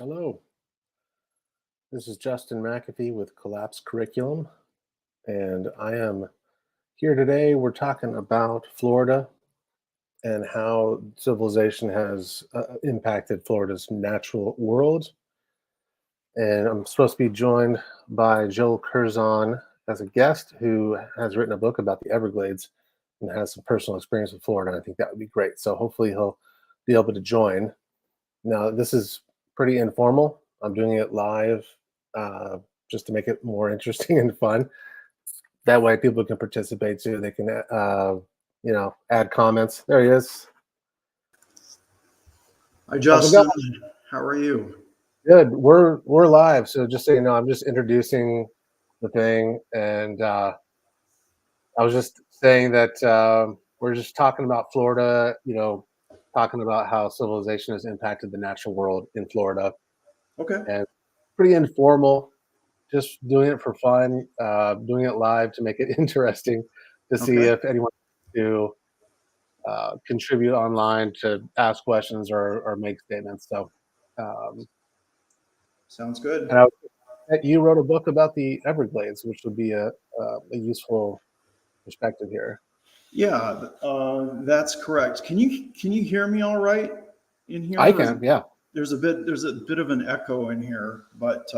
Hello, this is Justin McAfee with Collapse Curriculum, and I am here today. We're talking about Florida and how civilization has impacted Florida's natural world. And I'm supposed to be joined by Joel Curzon as a guest who has written a book about the Everglades and has some personal experience with Florida. And I think that would be great. So hopefully he'll be able to join. Now, this is pretty informal. I'm doing it live uh, just to make it more interesting and fun. That way, people can participate too. They can, add comments. There he is. Hi, How's it going? Justin. How are you? Good. We're live. So just so you know, I'm just introducing the thing, and I was just saying that we're just talking about Florida. Talking about how civilization has impacted the natural world in Florida, Okay. and pretty informal. Just doing it for fun, doing it live to make it interesting to see Okay. if anyone wants to contribute online to ask questions or make statements. So, um, Sounds good. and you wrote a book about the Everglades, which would be a useful perspective here. Yeah, that's correct. Can you hear me all right in I here? can, yeah. There's a bit of an echo in here, but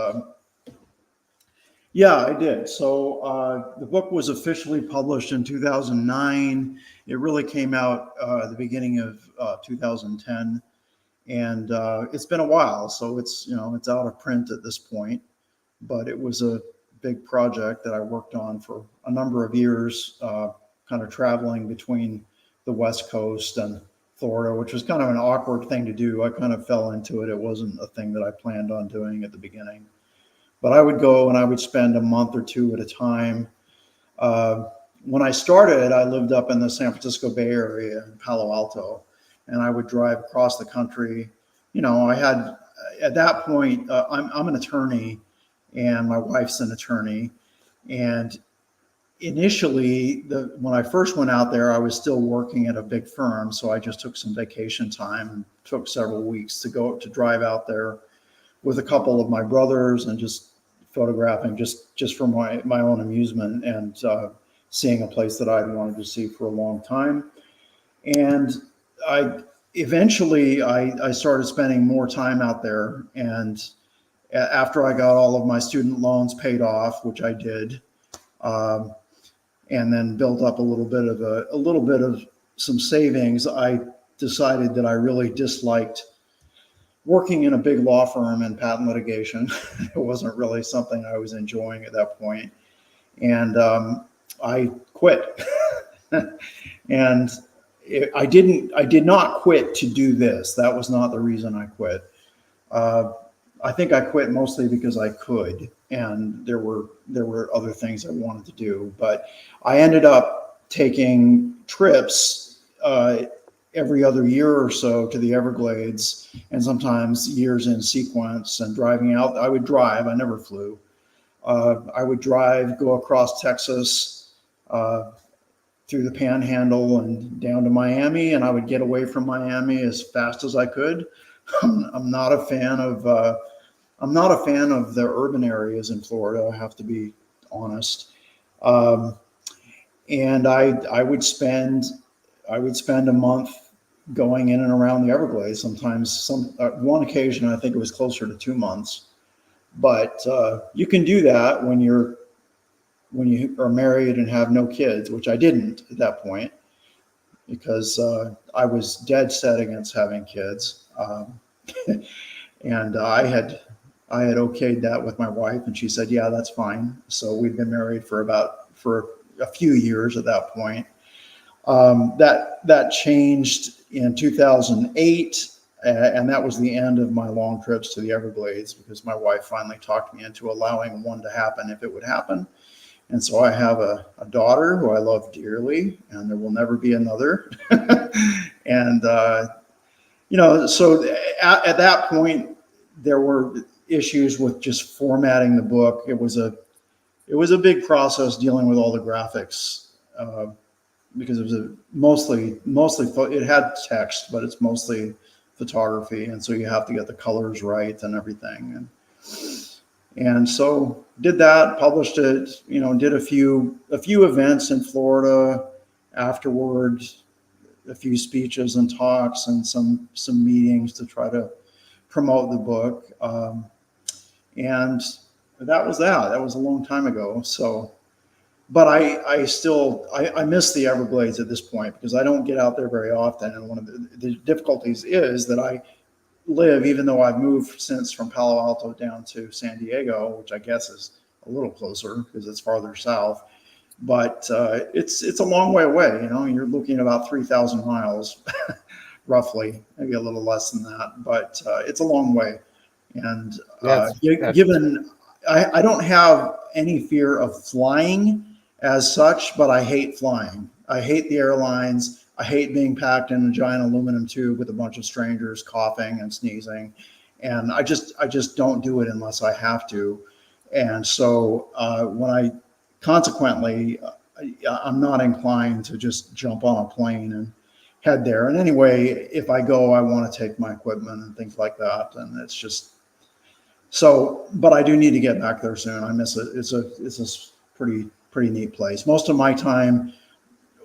yeah, I did. So the book was officially published in 2009. It really came out at the beginning of 2010, and it's been a while. So it's out of print at this point. But it was a big project that I worked on for a number of years, kind of traveling between the West Coast and Florida, which was kind of an awkward thing to do. I kind of fell into it. It wasn't a thing that I planned on doing at the beginning. But I would go and I would spend a month or two at a time. Uh, when I started, I lived up in the San Francisco Bay Area in Palo Alto, and I would drive across the country. I had at that point, I'm an attorney and my wife's an attorney. And initially, when I first went out there, I was still working at a big firm, so I just took some vacation time and took several weeks to drive out there with a couple of my brothers and just photographing just for my own amusement and seeing a place that I'd wanted to see for a long time. And I eventually I started spending more time out there, and after I got all of my student loans paid off, which I did, um, and then built up a little bit of some savings, I decided that I really disliked working in a big law firm in patent litigation. It wasn't really something I was enjoying at that point, and I quit. And I did not quit to do this. That was not the reason I quit. I think I quit mostly because I could, and there were other things I wanted to do. But I ended up taking trips every other year or so to the Everglades, and sometimes years in sequence, and driving out. I would drive. I never flew. I would drive, go across Texas, through the Panhandle and down to Miami, and I would get away from Miami as fast as I could. I'm not a fan of the urban areas in Florida. I have to be honest. Um, and I would spend a month going in and around the Everglades. Sometimes one occasion I think it was closer to 2 months. But you can do that when you are married and have no kids, which I didn't at that point, because I was dead set against having kids. And I had okayed that with my wife, and she said, "Yeah, that's fine." So we've been married for a few years at that point. That changed in 2008, and that was the end of my long trips to the Everglades, because my wife finally talked me into allowing one to happen if it would happen. And so I have a daughter who I love dearly, and there will never be another. And so at that point, there were issues with just formatting the book. It was a big process dealing with all the graphics, because it was mostly it had text, but it's mostly photography, and so you have to get the colors right and everything. And so did that, published it, did a few events in Florida afterwards, a few speeches and talks and some meetings to try to promote the book. And that was that. That was a long time ago. So, but I still miss the Everglades at this point because I don't get out there very often. And one of the difficulties is that I live, even though I've moved since from Palo Alto down to San Diego, which I guess is a little closer because it's farther south. But it's a long way away. You're looking at about 3,000 miles, roughly, maybe a little less than that. But it's a long way. And given I don't have any fear of flying as such, but I hate flying. I hate the airlines. I hate being packed in a giant aluminum tube with a bunch of strangers coughing and sneezing. And I just don't do it unless I have to. And so consequently, I'm not inclined to just jump on a plane and head there. And anyway, if I go, I want to take my equipment and things like that. And it's just so, but I do need to get back there soon. I miss it. It's a pretty neat place. Most of my time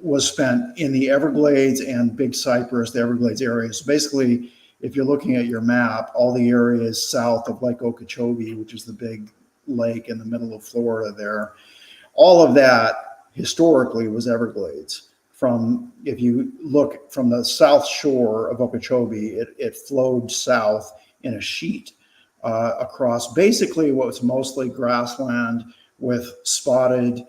was spent in the Everglades and Big Cypress, the Everglades area. So basically, if you're looking at your map, all the areas south of Lake Okeechobee, which is the big lake in the middle of Florida there, all of that historically was Everglades. If you look from the south shore of Okeechobee, it flowed south in a sheet across basically what was mostly grassland with spotted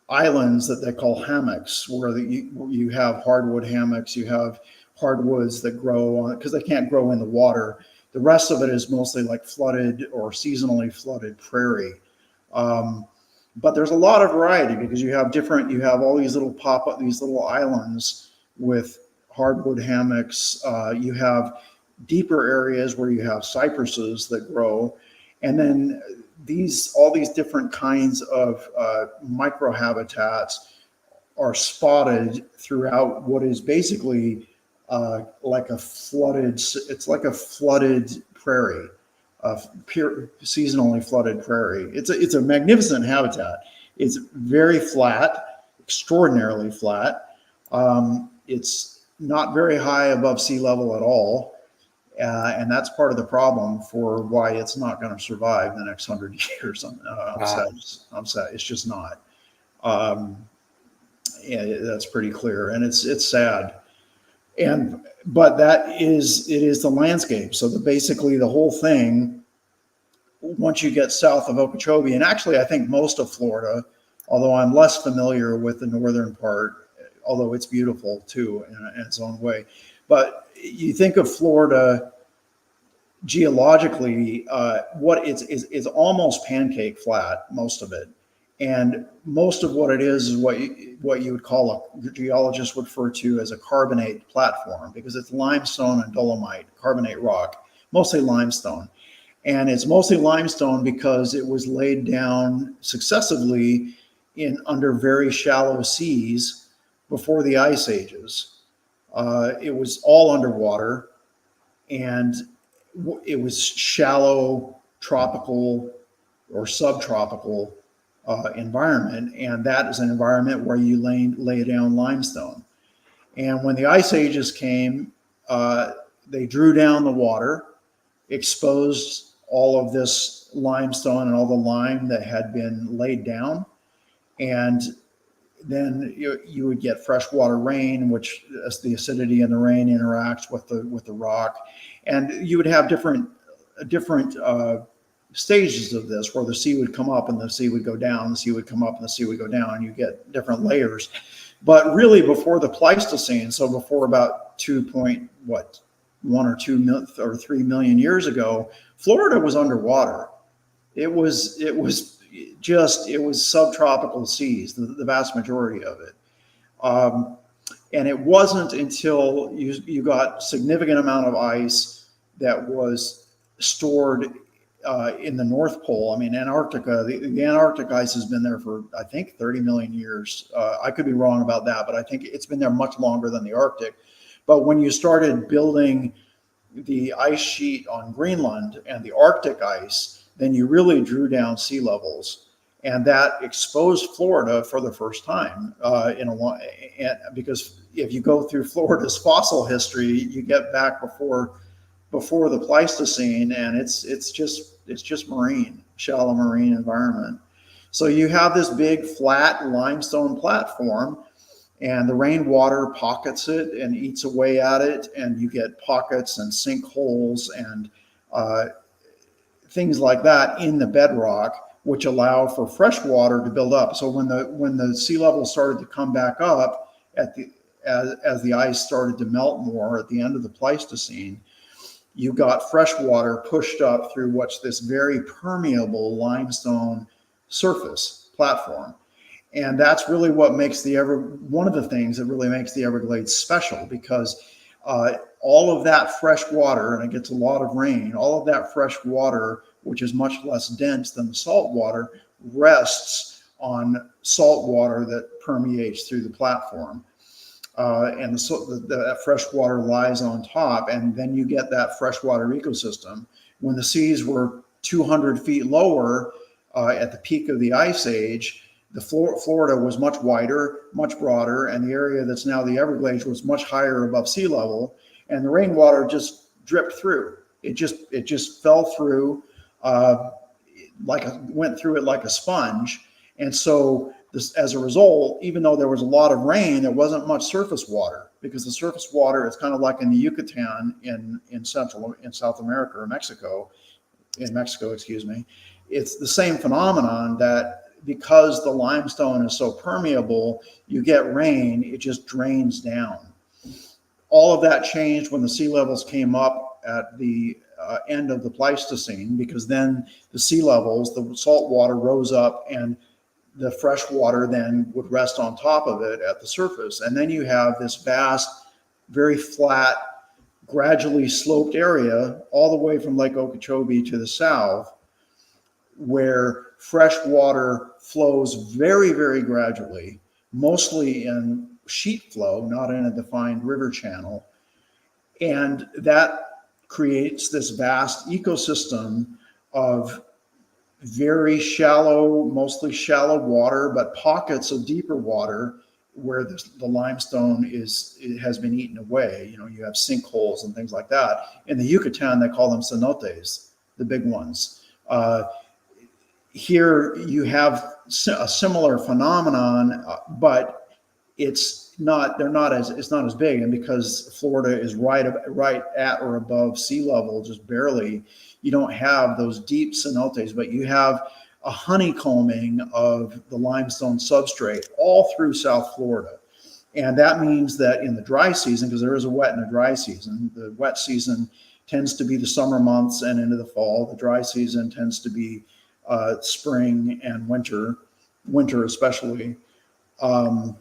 islands that they call hammocks, where you have hardwood hammocks, you have hardwoods that grow on it because they can't grow in the water. The rest of it is mostly like flooded or seasonally flooded prairie. But there's a lot of variety because you have all these little these little islands with hardwood hammocks. You have deeper areas where you have cypresses that grow. And then all these different kinds of microhabitats are spotted throughout what is basically like a flooded prairie, pure seasonally flooded prairie. It's a magnificent habitat. It's very flat, extraordinarily flat. It's not very high above sea level at all. And that's part of the problem for why it's not going to survive the next 100 years. I'm sad. It's just not. That's pretty clear, and it's sad. But it is the landscape. So basically the whole thing, once you get south of Okeechobee, and actually I think most of Florida, although I'm less familiar with the northern part, although it's beautiful too in its own way. But you think of Florida geologically, what it's almost pancake flat, most of it. And most of what it is what you would call a geologist would refer to as a carbonate platform, because it's limestone and dolomite, carbonate rock, mostly limestone. And it's mostly limestone because it was laid down successively under very shallow seas before the ice ages. It was all underwater, and it was shallow tropical or subtropical environment, and that is an environment where you lay down limestone. And when the ice ages came, they drew down the water, exposed all of this limestone and all the lime that had been laid down, and then you would get freshwater rain, which as the acidity in the rain interacts with the rock, and you would have different stages of this, where the sea would come up and the sea would go down, the sea would come up and the sea would go down, and you get different layers. But really, before the Pleistocene, so before about 2.1 or 2 or 3 million years ago, Florida was underwater. It was subtropical seas, the vast majority of it. And it wasn't until you got significant amount of ice that was stored in the North Pole. I mean, Antarctica, the Antarctic ice has been there for, I think, 30 million years. I could be wrong about that, but I think it's been there much longer than the Arctic. But when you started building the ice sheet on Greenland and the Arctic ice, then you really drew down sea levels. And that exposed Florida for the first time in a long, because if you go through Florida's fossil history, you get back before the Pleistocene, and it's just marine, shallow marine environment. So you have this big flat limestone platform, and the rainwater pockets it and eats away at it, and you get pockets and sinkholes and things like that in the bedrock, which allow for fresh water to build up. So when the sea level started to come back up as the ice started to melt more at the end of the Pleistocene, you got fresh water pushed up through what's this very permeable limestone surface platform. And that's really what makes one of the things that really makes the Everglades special, because all of that fresh water, and it gets a lot of rain, all of that fresh water, which is much less dense than the salt water, rests on salt water that permeates through the platform. And that fresh water lies on top, and then you get that freshwater ecosystem. When the seas were 200 feet lower at the peak of the ice age, the Florida was much wider, much broader, and the area that's now the Everglades was much higher above sea level, and the rainwater just dripped through. It just fell through, went through it like a sponge, and so as a result, even though there was a lot of rain, there wasn't much surface water, because the surface water is kind of like in the Yucatan in South America, or Mexico, excuse me. It's the same phenomenon, that because the limestone is so permeable, you get rain, it just drains down. All of that changed when the sea levels came up at the end of the Pleistocene, because then the sea levels, the salt water rose up, and the fresh water then would rest on top of it at the surface. And then you have this vast, very flat, gradually sloped area all the way from Lake Okeechobee to the south, where fresh water flows very, very gradually, mostly in sheet flow, not in a defined river channel. And that creates this vast ecosystem of very shallow, mostly shallow water, but pockets of deeper water where the limestone has been eaten away. You have sinkholes and things like that. In the Yucatan, they call them cenotes, the big ones. Here you have a similar phenomenon, but it's not as big. And because Florida is right at or above sea level, just barely, you don't have those deep cenotes, but you have a honeycombing of the limestone substrate all through South Florida. And that means that in the dry season, because there is a wet and a dry season, the wet season tends to be the summer months and into the fall. The dry season tends to be spring and winter especially. In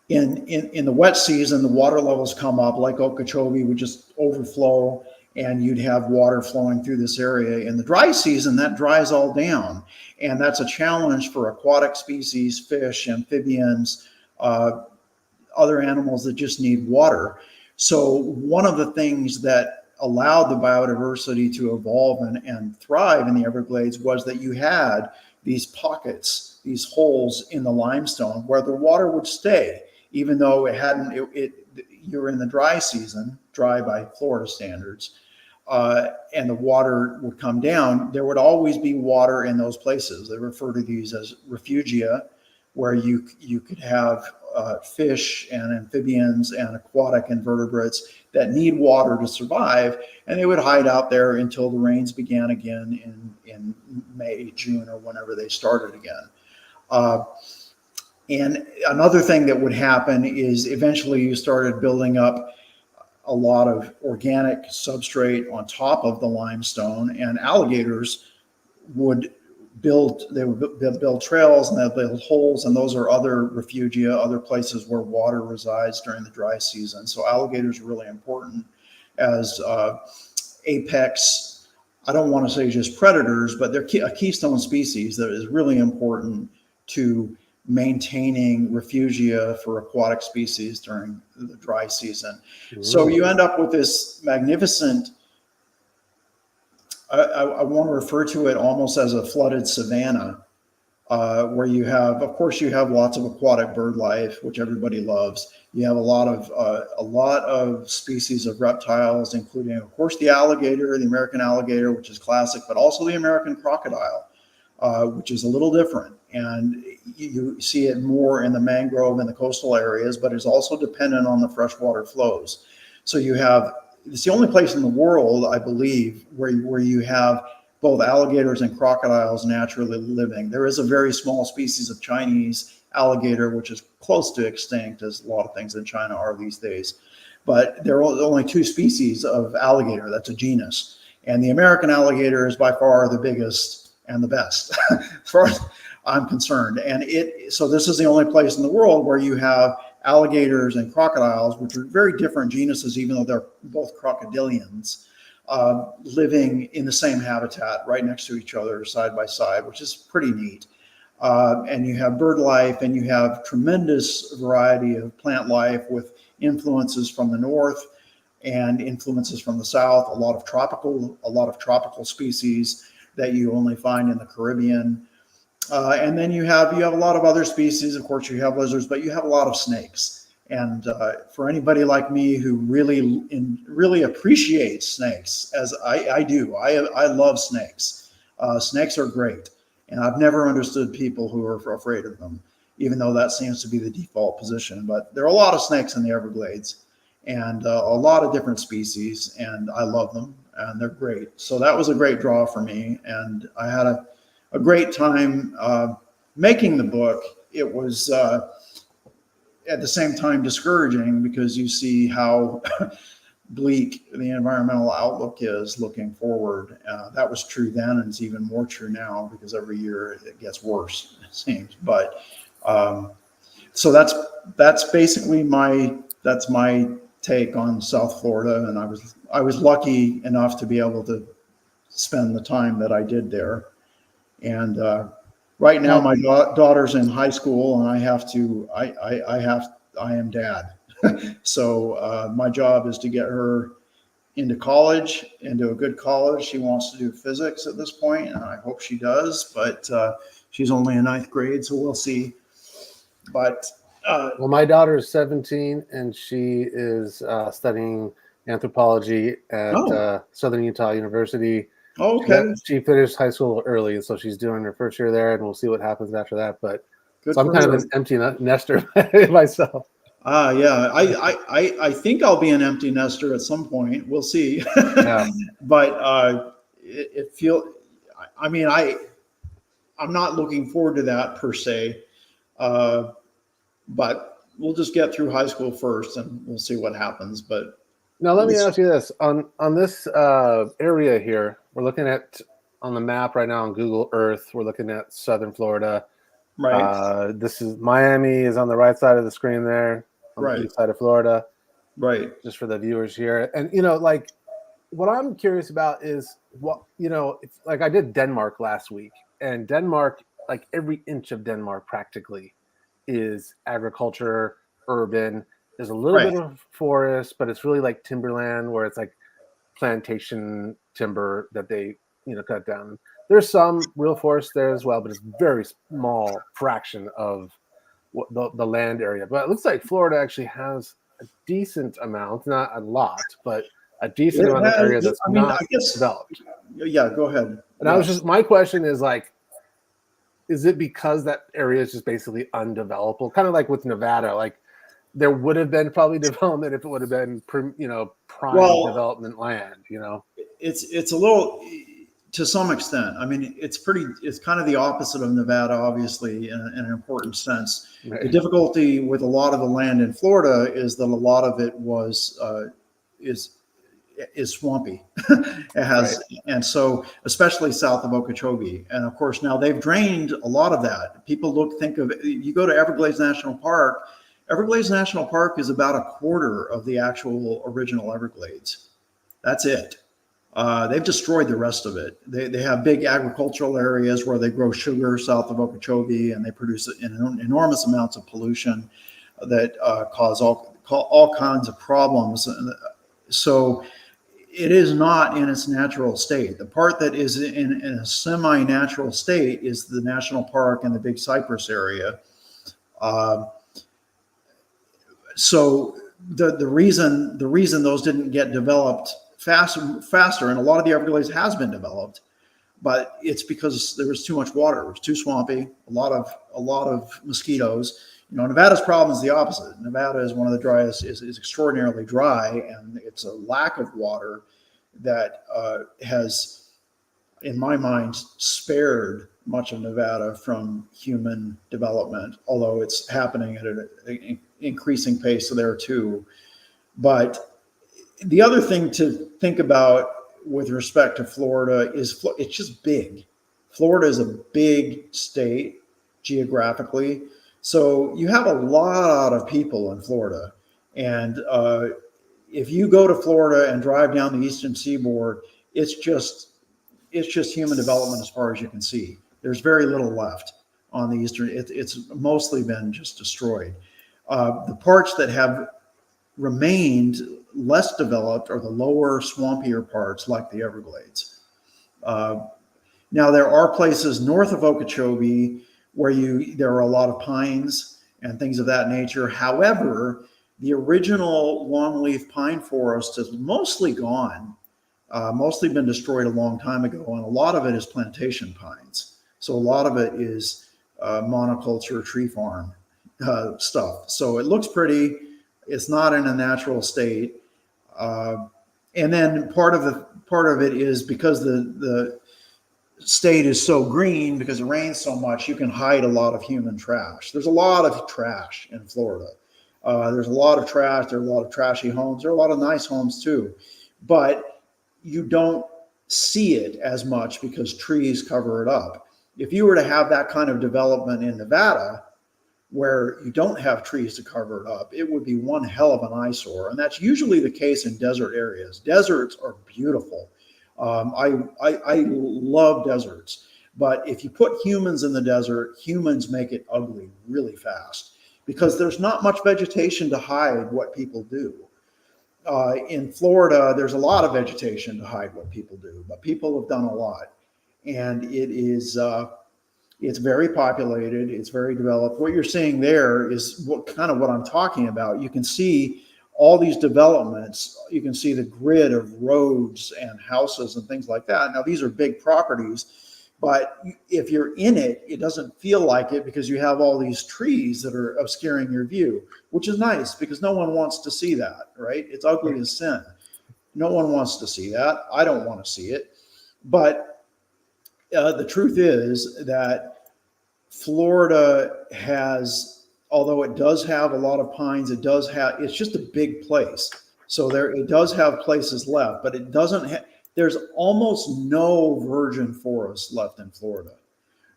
the wet season, the water levels come up. Lake Okeechobee would just overflow, and you'd have water flowing through this area. In the dry season, that dries all down, and that's a challenge for aquatic species, fish, amphibians, other animals that just need water. So one of the things that allowed the biodiversity to evolve and thrive in the Everglades was that you had these pockets, these holes in the limestone where the water would stay, even though you're in the dry season, dry by Florida standards, and the water would come down. There would always be water in those places. They refer to these as refugia, where you could have fish and amphibians and aquatic invertebrates that need water to survive, and they would hide out there until the rains began again in May, June, or whenever they started again. And another thing that would happen is eventually you started building up a lot of organic substrate on top of the limestone, and alligators would build trails, and they'd build holes, and those are other refugia, other places where water resides during the dry season. So alligators are really important as apex, I don't want to say just predators, but they're a keystone species that is really important to maintaining refugia for aquatic species during the dry season. So Ooh. you end up with this magnificent, I want to refer to it almost as a flooded savanna, where you have, of course, you have lots of aquatic bird life, which everybody loves. You have a lot of species of reptiles, including, of course, the alligator, the American alligator, which is classic, but also the American crocodile, which is a little different. And you see it more in the mangrove and the coastal areas, but it's also dependent on the freshwater flows. So you have, it's the only place in the world, I believe, where you have both alligators and crocodiles naturally living. There is a very small species of Chinese alligator, which is close to extinct, as a lot of things in China are these days. But there are only two species of alligator. That's a genus. And the American alligator is by far the biggest and the best, as far as I'm concerned. And so this is the only place in the world where you have alligators and crocodiles, which are very different genuses, even though they're both crocodilians, living in the same habitat right next to each other, side by side, which is pretty neat. And you have bird life, and you have tremendous variety of plant life with influences from the north and influences from the south. A lot of tropical species that you only find in the Caribbean. And then you have a lot of other species. Of course, you have lizards, but you have a lot of snakes. And for anybody like me who really appreciates snakes, as I do, I love snakes. Snakes are great, and I've never understood people who are afraid of them, even though that seems to be the default position. But there are a lot of snakes in the Everglades, and a lot of different species, and I love them, and they're great. So that was a great draw for me, and I had a great time making the book. It was at the same time discouraging, because you see how bleak the environmental outlook is looking forward. That was true then, and it's even more true now, because every year it gets worse, it seems. But so that's basically my take on South Florida, and I was lucky enough to be able to spend the time that I did there. And right now, my daughter's in high school, and I am dad. So my job is to get her into college, into a good college. She wants to do physics at this point, and I hope she does. But she's only in ninth grade, so we'll see. But well, my daughter is 17, and she is studying anthropology at Southern Utah University. okay, She finished high school early, so she's doing her first year there, and we'll see what happens after that. But good so I'm for kind her. of an empty nester myself. Yeah, I think I'll be an empty nester at some point. We'll see. Yeah. But it feel, I mean, I'm not looking forward to that per se. But we'll just get through high school first, and we'll see what happens. But Now, let me ask you this: on this area here, we're looking at on the map right now on Google Earth. We're looking at Southern Florida. right, This is Miami is on the right side of the screen there, on right, the east side of Florida. right. Just for the viewers here, and like what I'm curious about is what it's like. I did Denmark last week, and Denmark, like every inch of Denmark practically is agriculture, urban. There's a little Right. bit of forest, but it's really like timberland, where it's like plantation timber that they cut down. There's some real forest there as well, but it's very small fraction of what the land area. But it looks like Florida actually has a decent amount, not a lot, but a decent It amount of area has, that's I mean, not I guess, developed. yeah, go ahead. And I was just, my question is like, is it because that area is just basically undevelopable? Kind of like with Nevada, like there would have been probably development if it would have been, prime Well, development land, it's a little, to some extent. I mean, it's kind of the opposite of Nevada, obviously, in an important sense. Right. The difficulty with a lot of the land in Florida is that a lot of it is swampy. It has, right. And so especially south of Okeechobee, and of course now they've drained a lot of that. People think of, you go to Everglades National Park. Everglades National Park is about a quarter of the actual original Everglades. That's it. they've destroyed the rest of it. They have big agricultural areas where they grow sugar south of Okeechobee, and they produce enormous amounts of pollution that cause all kinds of problems. So it is not in its natural state. The part that is in a semi-natural state is the national park and the Big Cypress area. So the reason those didn't get developed faster, and a lot of the Everglades has been developed, but it's because there was too much water. It was too swampy. A lot of mosquitoes. You know, Nevada's problem is the opposite. Nevada is one of the driest, is extraordinarily dry, and it's a lack of water that has, in my mind, spared much of Nevada from human development, although it's happening at an increasing pace there too. But the other thing to think about with respect to Florida is it's just big. Florida is a big state geographically. So you have a lot of people in Florida. And if you go to Florida and drive down the eastern seaboard, it's just human development as far as you can see. There's very little left on the eastern. It's mostly been just destroyed. The parts that have remained less developed are the lower, swampier parts like the Everglades. Now, there are places north of Okeechobee where there are a lot of pines and things of that nature. However, the original longleaf pine forest is mostly gone, mostly been destroyed a long time ago, and a lot of it is plantation pines. So a lot of it is monoculture tree farm stuff. So it looks pretty. It's not in a natural state. And then part of it is because the state is so green, because it rains so much, you can hide a lot of human trash. There's a lot of trash in Florida. There's a lot of trash. There are a lot of trashy homes. There are a lot of nice homes too, but you don't see it as much because trees cover it up. If you were to have that kind of development in Nevada, where you don't have trees to cover it up, it would be one hell of an eyesore. And that's usually the case in desert areas. Deserts are beautiful. I love deserts, but if you put humans in the desert, humans make it ugly really fast because there's not much vegetation to hide what people do. In Florida, there's a lot of vegetation to hide what people do, but people have done a lot. And it's very populated. It's very developed. What you're seeing there is what I'm talking about. You can see all these developments. You can see the grid of roads and houses and things like that. Now, these are big properties, but if you're in it, it doesn't feel like it because you have all these trees that are obscuring your view, which is nice because no one wants to see that, right? It's ugly as sin. No one wants to see that. I don't want to see it. But the truth is that Florida has, although it does have a lot of pines, it's just a big place. So it does have places left, but it doesn't there's almost no virgin forest left in Florida.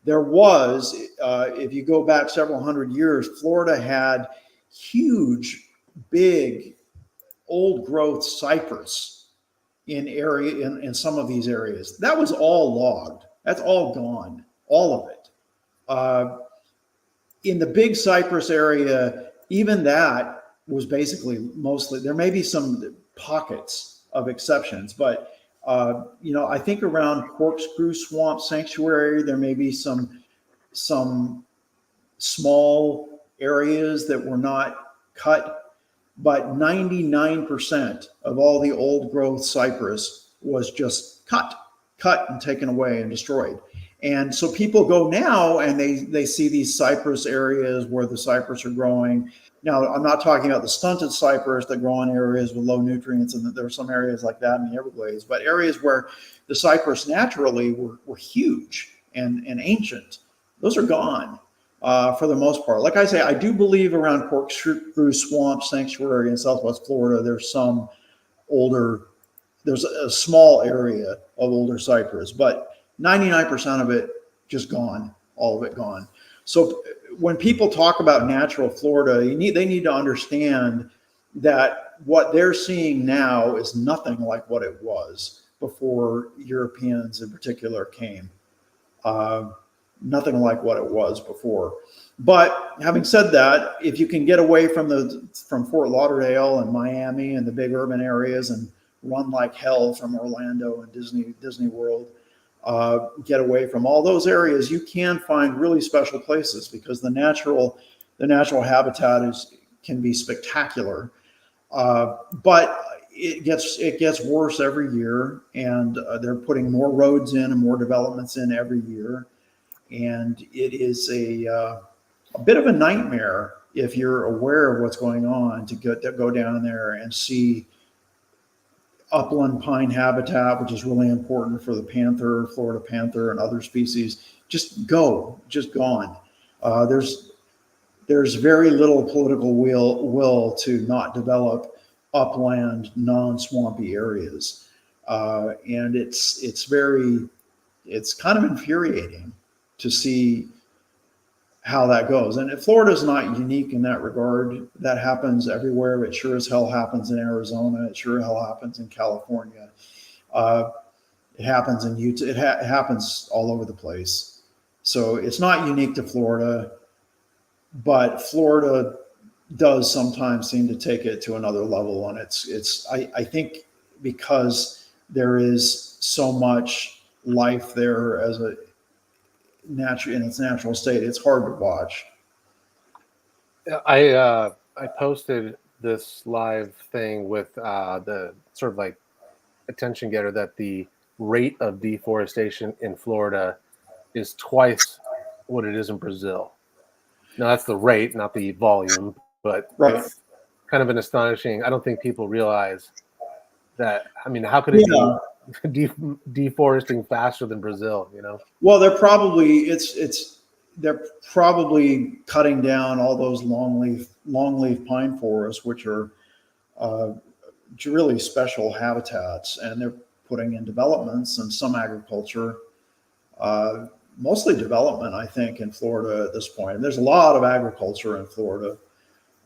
There was, if you go back several hundred years, Florida had huge, big, old growth cypress in some of these areas. That was all logged. That's all gone, all of it. In the Big Cypress area, even that was basically mostly, there may be some pockets of exceptions, but I think around Corkscrew Swamp Sanctuary, there may be some small areas that were not cut, but 99% of all the old growth cypress was just cut and taken away and destroyed. And so people go now and they see these cypress areas where the cypress are growing. Now, I'm not talking about the stunted cypress that grow in areas with low nutrients, and there are some areas like that in the Everglades, but areas where the cypress naturally were huge and ancient, those are gone for the most part. Like I say, I do believe around Corkscrew Swamp Sanctuary in Southwest Florida, there's a small area of older cypress, but 99% of it just gone, all of it gone. So when people talk about natural Florida, they need to understand that what they're seeing now is nothing like what it was. before Europeans in particular came. Nothing like what it was before. But having said that, if you can get away from Fort Lauderdale and Miami and the big urban areas and run like hell from Orlando and Disney World, get away from all those areas, you can find really special places because the natural habitat can be spectacular. But it gets worse every year, and they're putting more roads in and more developments in every year, and it is a bit of a nightmare if you're aware of what's going on to go down there and see upland pine habitat, which is really important for the panther, Florida panther, and other species. Just gone. There's very little political will to not develop upland, non-swampy areas, and it's kind of infuriating to see how that goes. And Florida is not unique in that regard. That happens everywhere. It sure as hell happens in Arizona. It sure as hell happens in California. It happens in Utah. It happens all over the place. So it's not unique to Florida, but Florida does sometimes seem to take it to another level. And I think because there is so much life there as a in its natural state, it's hard to watch. I posted this live thing with the sort of like attention getter that the rate of deforestation in Florida is twice what it is in Brazil. Now that's the rate, not the volume, but Right. It's kind of an astonishing. I don't think people realize that. I mean, how could it be deforesting faster than Brazil? You know. Well, they're probably they're probably cutting down all those longleaf pine forests, which are really special habitats, and they're putting in developments and some agriculture, mostly development, I think, in Florida at this point. And there's a lot of agriculture in Florida,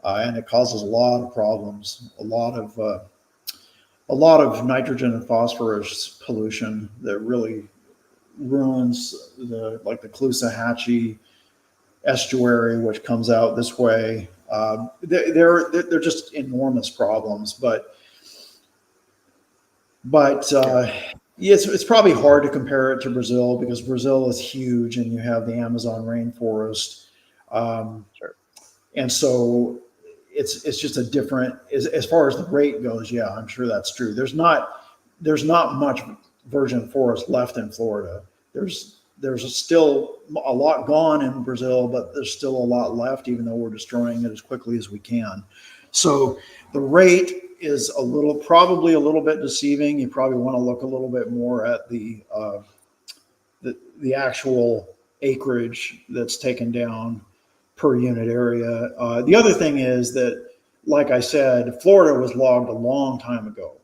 and it causes a lot of problems, a lot of nitrogen and phosphorus pollution that really ruins the Caloosahatchee estuary, which comes out this way. They're just enormous problems, but it's probably hard to compare it to Brazil because Brazil is huge and you have the Amazon rainforest. Sure. And so it's just a different, as far as the rate goes. Yeah, I'm sure that's true. There's not much virgin forest left in Florida. There's still a lot gone in Brazil, but there's still a lot left, even though we're destroying it as quickly as we can. So the rate is probably a little bit deceiving. You probably want to look a little bit more at the actual acreage that's taken down per unit area. The other thing is that, like I said, Florida was logged a long time ago,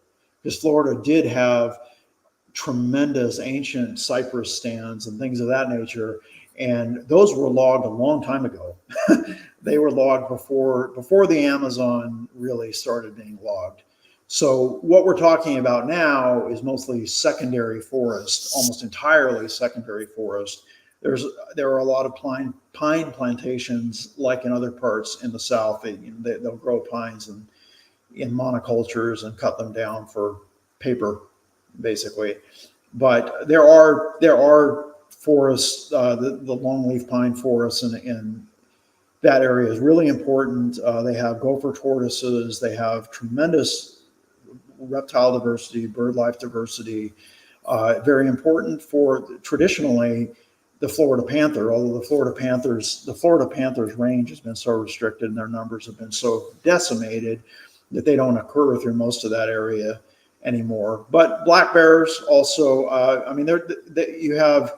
because Florida did have tremendous ancient cypress stands and things of that nature, and those were logged a long time ago. They were logged before the Amazon really started being logged. So what we're talking about now is mostly secondary forest, almost entirely secondary forest. There are a lot of pine plantations, like in other parts in the South. They'll grow pines in monocultures and cut them down for paper, basically. But there are forests, the longleaf pine forests in that area is really important. They have gopher tortoises. They have tremendous reptile diversity, bird life diversity. Very important for traditionally the Florida panther. Although the Florida Panthers range has been so restricted and their numbers have been so decimated that they don't occur through most of that area anymore. But black bears also. You have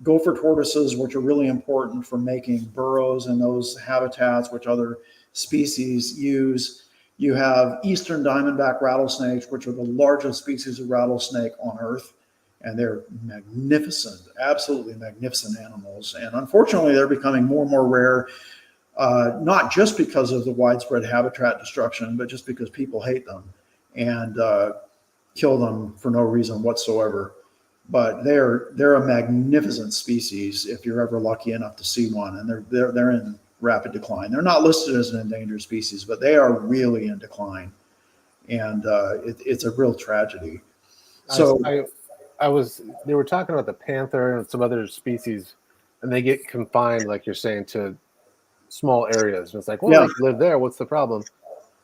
gopher tortoises, which are really important for making burrows in those habitats, which other species use. You have eastern diamondback rattlesnakes, which are the largest species of rattlesnake on Earth, and they're magnificent, absolutely magnificent animals. And unfortunately, they're becoming more and more rare, not just because of the widespread habitat destruction, but just because people hate them. And kill them for no reason whatsoever. But they're a magnificent species if you're ever lucky enough to see one, and they're in rapid decline. They're not listed as an endangered species, but they are really in decline, and it's a real tragedy. So They were talking about the panther and some other species, and they get confined, like you're saying, to small areas. And it's like, well, yeah, they can live there. What's the problem?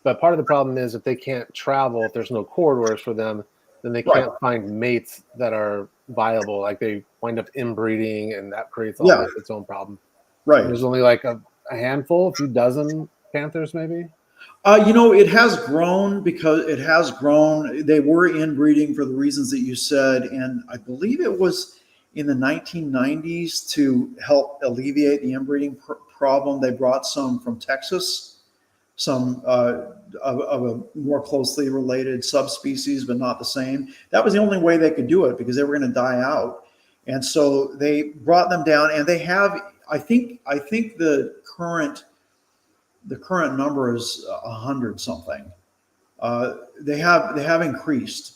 But part of the problem is if they can't travel, if there's no corridors for them, then they right, can't find mates that are viable. Like they wind up inbreeding, and that creates yeah, its own problem. And right. there's only like a handful, a few dozen panthers, maybe. It has grown because it has grown. They were inbreeding for the reasons that you said, and I believe it was in the 1990s to help alleviate the inbreeding problem. They brought some from Texas, some of a more closely related subspecies, but not the same. That was the only way they could do it because they were going to die out, and so they brought them down. And they have, I think the current number is 100 something. They have increased,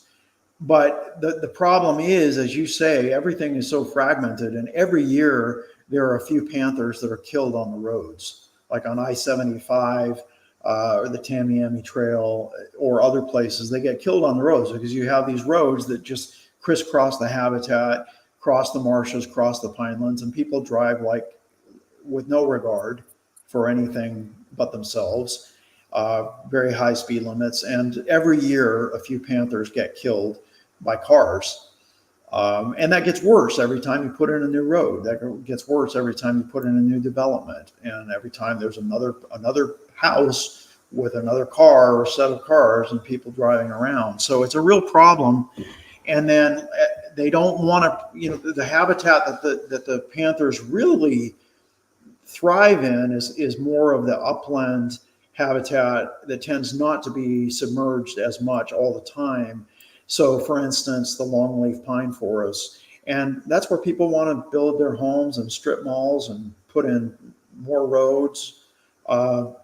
but the problem is, as you say, everything is so fragmented, and every year there are a few panthers that are killed on the roads, like on I-75 or the Tamiami Trail or other places. They get killed on the roads because you have these roads that just crisscross the habitat, cross the marshes, cross the pinelands, and people drive like with no regard for anything but themselves. Very high speed limits, and every year a few panthers get killed by cars. And that gets worse every time you put in a new road. That gets worse every time you put in a new development, and every time there's another house with another car or set of cars and people driving around. So it's a real problem. And then they don't want to, the habitat that the panthers really thrive in is more of the upland habitat that tends not to be submerged as much all the time. So, for instance, the longleaf pine forests, and that's where people want to build their homes and strip malls and put in more roads.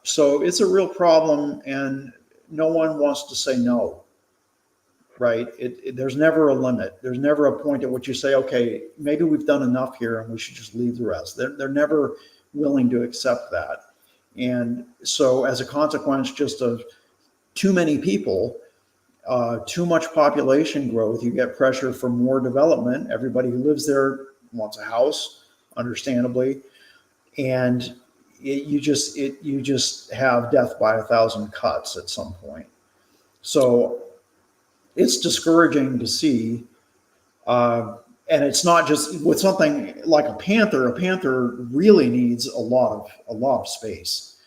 So it's a real problem, and no one wants to say no, right? There's never a limit. There's never a point at which you say, okay, maybe we've done enough here and we should just leave the rest. They're never willing to accept that. And so as a consequence, just of too many people, too much population growth, you get pressure for more development. Everybody who lives there wants a house, understandably. And you just have death by 1,000 cuts at some point. So it's discouraging to see. And it's not just with something like a panther. A panther really needs a lot of space.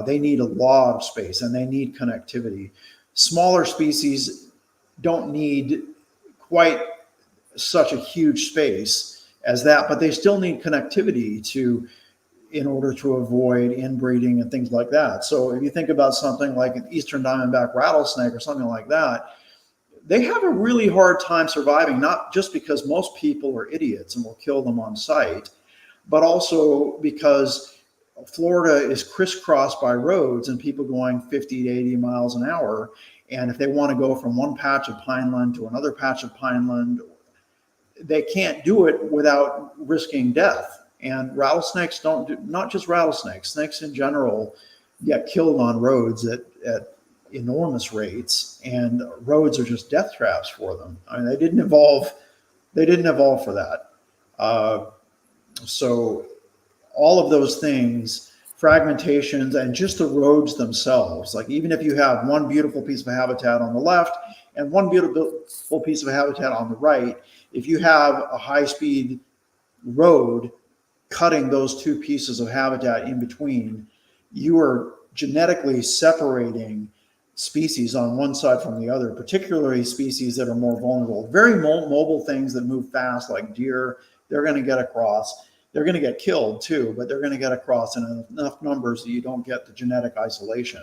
They need a lot of space, and they need connectivity. Smaller species don't need quite such a huge space as that, but they still need connectivity in order to avoid inbreeding and things like that. So if you think about something like an eastern diamondback rattlesnake or something like that, they have a really hard time surviving, not just because most people are idiots and will kill them on sight, but also because Florida is crisscrossed by roads and people going 50 to 80 miles an hour. And if they want to go from one patch of pineland to another patch of pineland, they can't do it without risking death. And rattlesnakes don't do, not just rattlesnakes, snakes in general get killed on roads at enormous rates, and roads are just death traps for them. I mean, they didn't evolve for that. So all of those things, fragmentations, and just the roads themselves, like even if you have one beautiful piece of habitat on the left and one beautiful piece of habitat on the right, if you have a high-speed road cutting those two pieces of habitat in between, you are genetically separating species on one side from the other, particularly species that are more vulnerable. Very mobile things that move fast, like deer, they're going to get across. They're going to get killed too, but they're going to get across in enough numbers that you don't get the genetic isolation.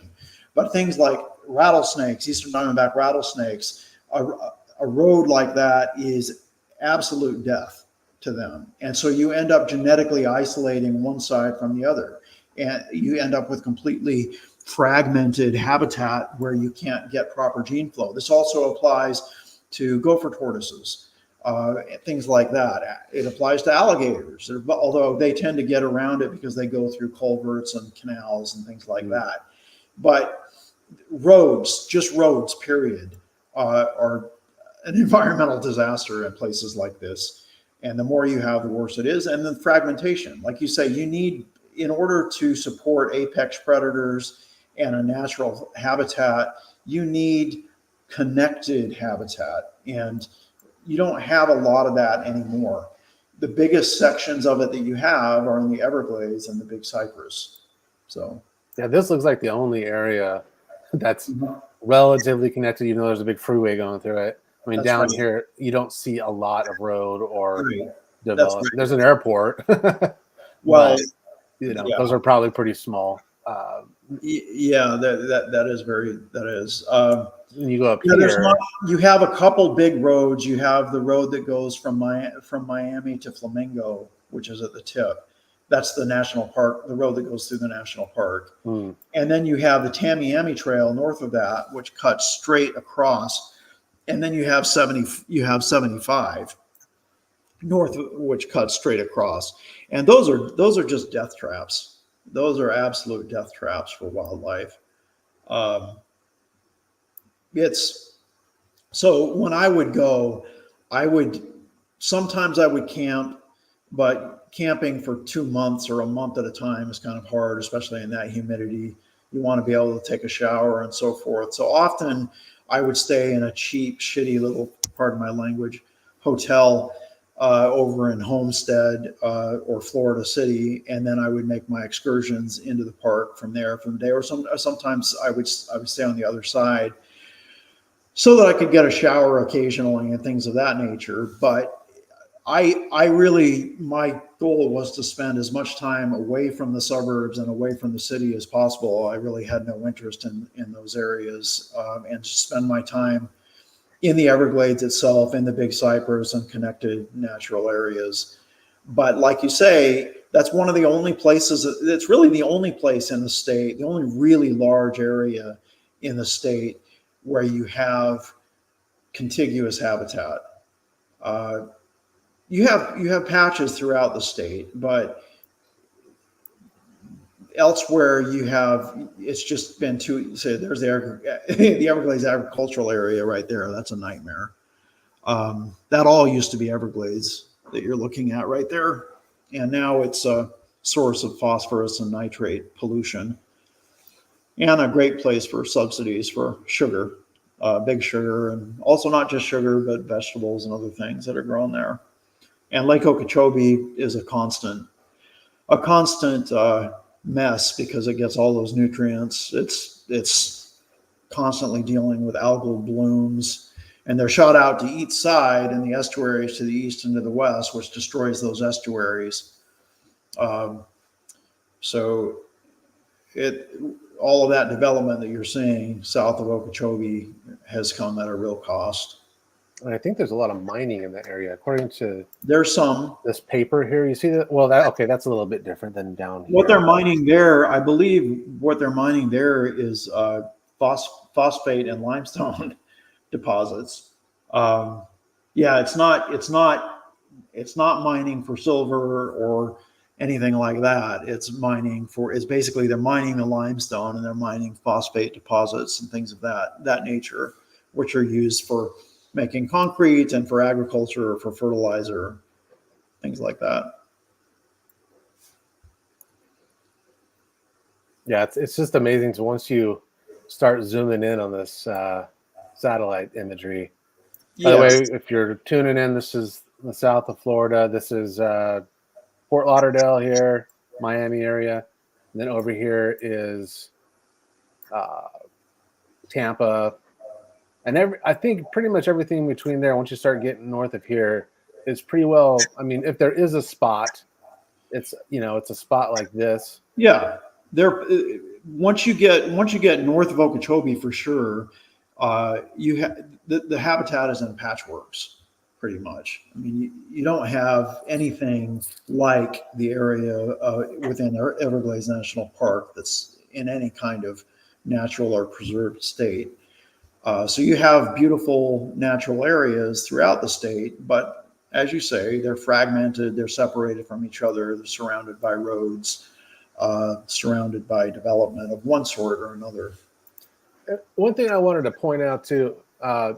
But things like rattlesnakes, eastern diamondback rattlesnakes, a road like that is absolute death to them. And so you end up genetically isolating one side from the other. And you end up with completely fragmented habitat where you can't get proper gene flow. This also applies to gopher tortoises, things like that. It applies to alligators, although they tend to get around it because they go through culverts and canals and things like that. But roads, just roads, period, are an environmental disaster in places like this. And the more you have, the worse it is. And then fragmentation, like you say, you need, in order to support apex predators and a natural habitat, you need connected habitat. And you don't have a lot of that anymore. The biggest sections of it that you have are in the Everglades and the Big Cypress. So yeah, this looks like the only area that's relatively connected, even though there's a big freeway going through it. I mean, That's down right. here, you don't see a lot of road or Right. That's develop. right. There's an airport, Well, but yeah, those are probably pretty small. yeah, that is very, that is. When you go up Yeah, there's here, not. You have a couple big roads. You have the road that goes from Miami to Flamingo, which is at the tip. That's the national park, the road that goes through the national park. And then you have the Tamiami Trail north of that, which cuts straight across. And then you have 75 north, which cuts straight across. And those are just death traps. Those are absolute death traps for wildlife. It's So when I would go, sometimes I would camp, but camping for 2 months or a month at a time is kind of hard, especially in that humidity. You want to be able to take a shower and so forth. So often I would stay in a cheap, shitty little, pardon my language, hotel over in Homestead or Florida City, and then I would make my excursions into the park from there from the day. Or sometimes I would stay on the other side, so that I could get a shower occasionally and things of that nature. But I really, my goal was to spend as much time away from the suburbs and away from the city as possible. I really had no interest in those areas, and to spend my time in the Everglades itself, in the Big Cypress and connected natural areas. But like you say, that's one of the only places, it's really the only place in the state, the only really large area in the state where you have contiguous habitat. You have patches throughout the state, but elsewhere it's just been too. Say there's the Everglades agricultural area right there. That's a nightmare. That all used to be Everglades that you're looking at right there, and now it's a source of phosphorus and nitrate pollution, and a great place for subsidies for sugar. Big sugar, and also not just sugar, but vegetables and other things that are grown there. And Lake Okeechobee is a constant mess because it gets all those nutrients. It's constantly dealing with algal blooms, and they're shot out to each side in the estuaries to the east and to the west, which destroys those estuaries. So all of that development that you're seeing south of Okeechobee has come at a real cost. and I think there's a lot of mining in that area. According to There's some. this paper here, you see that? Well, that's a little bit different than down here. What they're mining there, I believe, what they're mining there is phosphate and limestone deposits. Yeah, it's not mining for silver or anything like that. It's basically they're mining the limestone and they're mining phosphate deposits and things of that nature, which are used for making concrete and for agriculture or for fertilizer, things like that. Yeah, it's just amazing to once you start zooming in on this satellite imagery. By the way, if you're tuning in, this is the south of Florida. This is Fort Lauderdale here, Miami area. And then over here is Tampa. And I think pretty much everything between there, once you start getting north of here, is pretty well. I mean, if there is a spot, it's a spot like this. Yeah, there. Once you get north of Okeechobee, for sure, you have the habitat is in patchworks, pretty much. I mean, you don't have anything like the area within Everglades National Park that's in any kind of natural or preserved state. So you have beautiful natural areas throughout the state, but as you say, they're fragmented, they're separated from each other, they're surrounded by roads, surrounded by development of one sort or another. One thing I wanted to point out too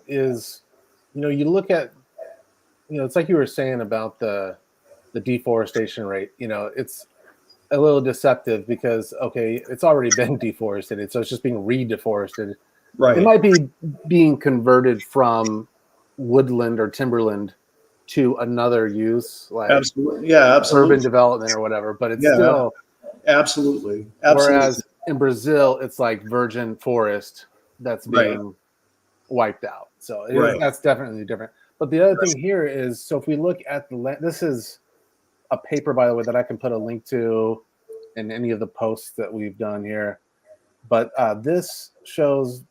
is, you look at, it's like you were saying about the deforestation rate. It's a little deceptive because okay, it's already been deforested, so it's just being redeforested. It Right. might be being converted from woodland or timberland to another use, like Absolutely. Yeah, urban absolutely. development or whatever, but it's Yeah, still. absolutely. Absolutely. Whereas in Brazil, it's like virgin forest that's Right. being wiped out. So Right. that's definitely different. But the other thing here is, so if we look at the land, this is a paper, by the way, that I can put a link to in any of the posts that we've done here. But this shows,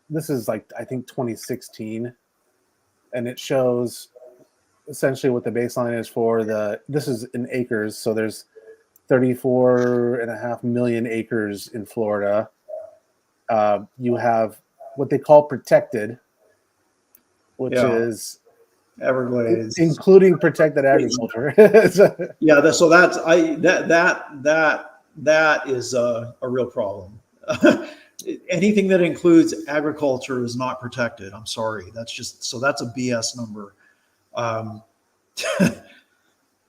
this is like, I think 2016, and it shows essentially what the baseline is for this is in acres. So there's 34.5 million acres in Florida. You have what they call protected, which Yeah. is Everglades. including protected agriculture. Yeah. So that is a real problem. Anything that includes agriculture is not protected. I'm sorry. That's a BS number. Um,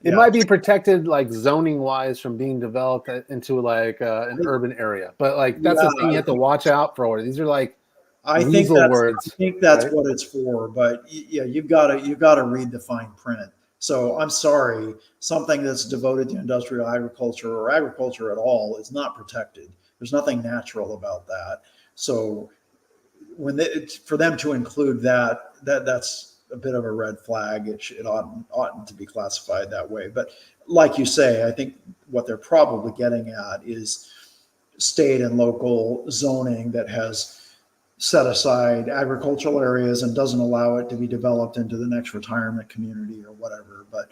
It yeah. might be protected like zoning wise from being developed into like an urban area, but like that's Yeah. the thing you have to watch out for. These are like I weasel I words, think that's right? what it's for. But yeah, you've got to read the fine print. So I'm sorry, something that's devoted to industrial agriculture or agriculture at all is not protected. There's nothing natural about that. So for them to include that's a bit of a red flag. It oughtn't to be classified that way. But like you say, I think what they're probably getting at is state and local zoning that has set aside agricultural areas and doesn't allow it to be developed into the next retirement community or whatever. But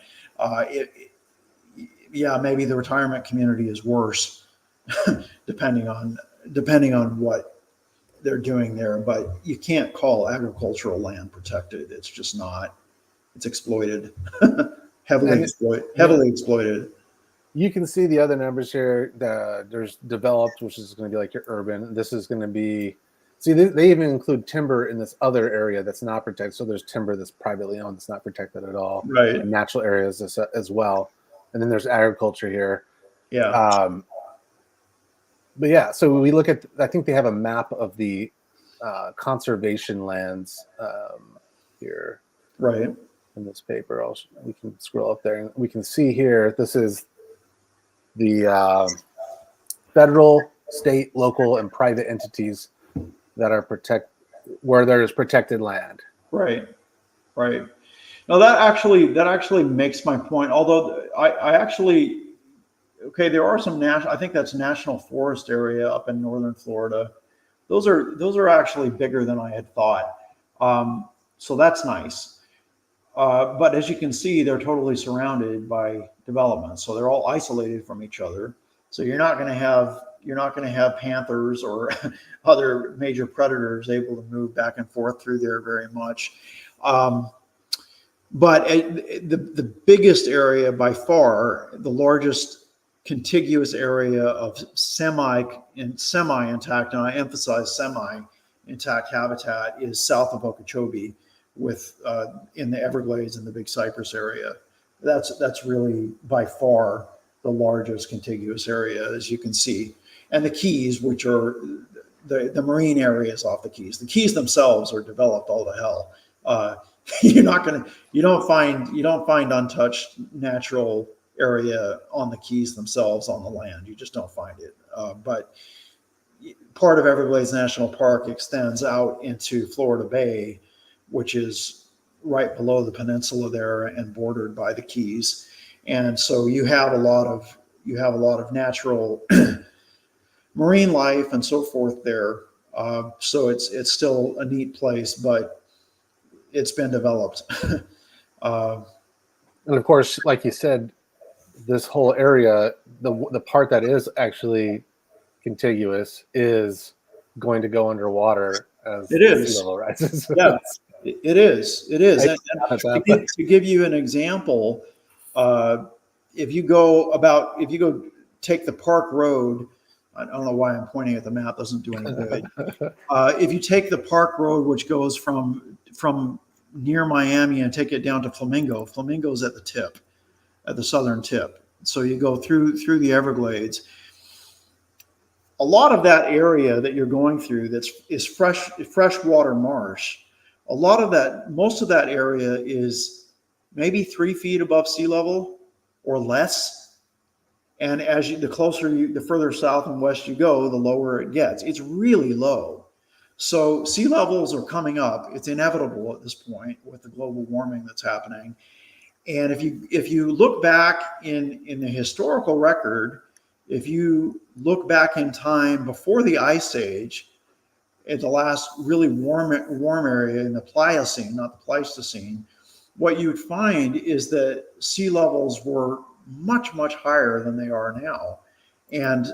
yeah, maybe the retirement community is worse, depending on what they're doing there. But you can't call agricultural land protected. It's just not. It's exploited, And yeah, heavily exploited. you can see the other numbers here. There's developed, which is going to be like your urban. This is going to be, see, they even include timber in this other area that's not protected. So there's timber that's privately owned that's not protected at all, Right. and natural areas as well. And then there's agriculture here. Yeah. Um, but yeah, so we look at, I think they have a map of the conservation lands here Right. in this paper. We can scroll up there and we can see here, this is the federal, state, local, and private entities that are where there is protected land. Right. Right. Now that actually makes my point. Although I actually, okay, there are some national. I think that's national forest area up in northern Florida. Those are actually bigger than I had thought. So that's nice. But as you can see, they're totally surrounded by development. So they're all isolated from each other. So you're not going to have panthers or other major predators able to move back and forth through there very much. Um, but the biggest area by far, the largest contiguous area of semi-intact, and I emphasize semi-intact habitat, is south of Okeechobee, in the Everglades and the Big Cypress area. That's really by far the largest contiguous area, as you can see. And the Keys, which are the marine areas off the Keys. The Keys themselves are developed all to hell. You don't find untouched natural area on the Keys themselves on the land. You just don't find it. But part of Everglades National Park extends out into Florida Bay, which is right below the peninsula there and bordered by the Keys. And so you have a lot of natural marine life and so forth there. So it's still a neat place, but it's been developed. And of course, like you said, this whole area, the part that is actually contiguous is going to go underwater as It the sea is. level rises. Yeah, it is. It is. I And forgot to that, give, to give you an example, uh, if you go take the Park Road, I don't know why I'm pointing at the map, doesn't do any good. If you take the Park Road, which goes from near Miami and take it down to Flamingo, Flamingo's at the tip, at the southern tip. So you go through the Everglades. A lot of that area that you're going through is freshwater marsh. A lot of that, most of that area is maybe 3 feet above sea level or less. And the further south and west you go, the lower it gets. It's really low. So sea levels are coming up. It's inevitable at this point with the global warming that's happening. And if you look back in the historical record, if you look back in time before the Ice Age, at the last really warm area in the Pliocene, not the Pleistocene, what you'd find is that sea levels were much higher than they are now. And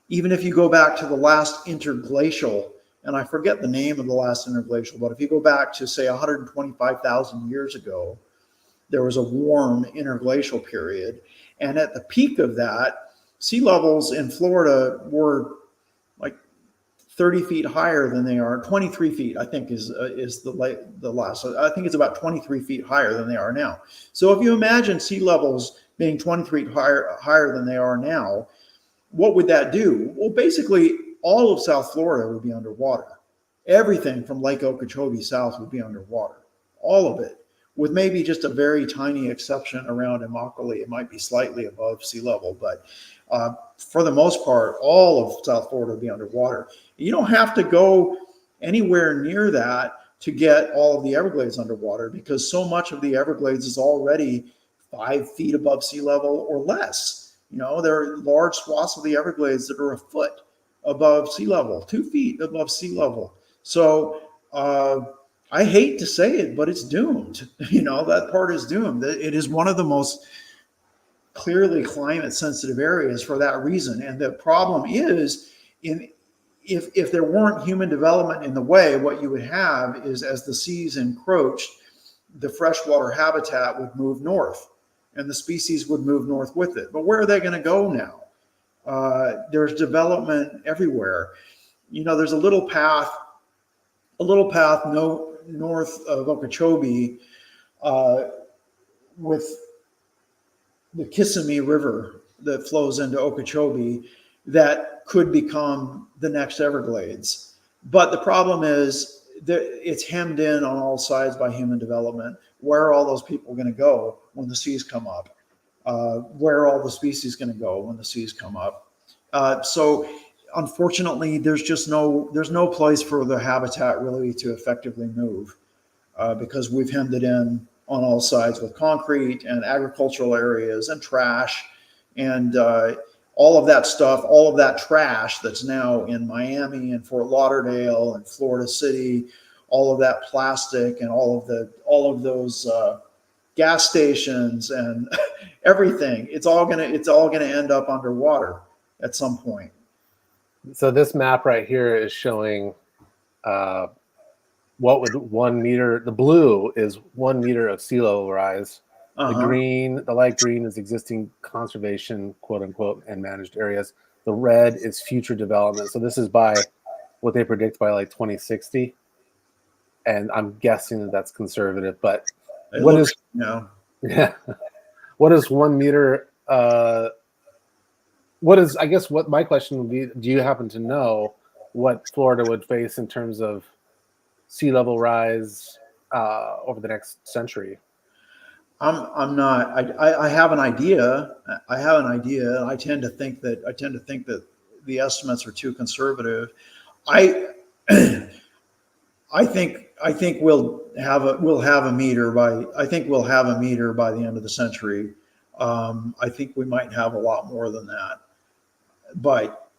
even if you go back to the last interglacial, and I forget the name of the last interglacial, but if you go back to say 125,000 years ago, there was a warm interglacial period. And at the peak of that, sea levels in Florida were like 30 feet higher than they are. 23 feet, I think, is the last. I think it's about 23 feet higher than they are now. So if you imagine sea levels being 23 feet higher than they are now, what would that do? Well, basically, all of South Florida would be underwater. Everything from Lake Okeechobee south would be underwater. All of it, with maybe just a very tiny exception around Immokalee. It might be slightly above sea level, but for the most part, all of South Florida would be underwater. You don't have to go anywhere near that to get all of the Everglades underwater, because so much of the Everglades is already 5 feet above sea level or less. You know, there are large swaths of the Everglades that are a foot above sea level, 2 feet above sea level. So I hate to say it, but it's doomed. You know, that part is doomed. It is one of the most clearly climate sensitive areas for that reason. And the problem is, if there weren't human development in the way, what you would have is, as the seas encroached, the freshwater habitat would move north and the species would move north with it. But where are they going to go now? There's development everywhere. You know, there's a little path north of Okeechobee with the Kissimmee River that flows into Okeechobee that could become the next Everglades. But the problem is that it's hemmed in on all sides by human development. Where are all those people going to go when the seas come up? Where are all the species going to go when the seas come up? So unfortunately, there's no place for the habitat really to effectively move because we've hemmed it in on all sides with concrete and agricultural areas and trash and all of that stuff, all of that trash that's now in Miami and Fort Lauderdale and Florida City, all of that plastic and all of those gas stations and everything. It's all gonna end up underwater at some point. So this map right here is showing what would 1 meter, the blue is 1 meter of sea level rise. The light green is existing conservation, quote unquote, and managed areas. The red is future development. So this is by what they predict by like 2060. And I'm guessing that that's conservative, but yeah, what is 1 meter? I guess what my question would be, do you happen to know what Florida would face in terms of sea level rise over the next century? I'm not. I have an idea. I tend to think that the estimates are too conservative. I I think we'll have a meter by the end of the century. I think we might have a lot more than that. But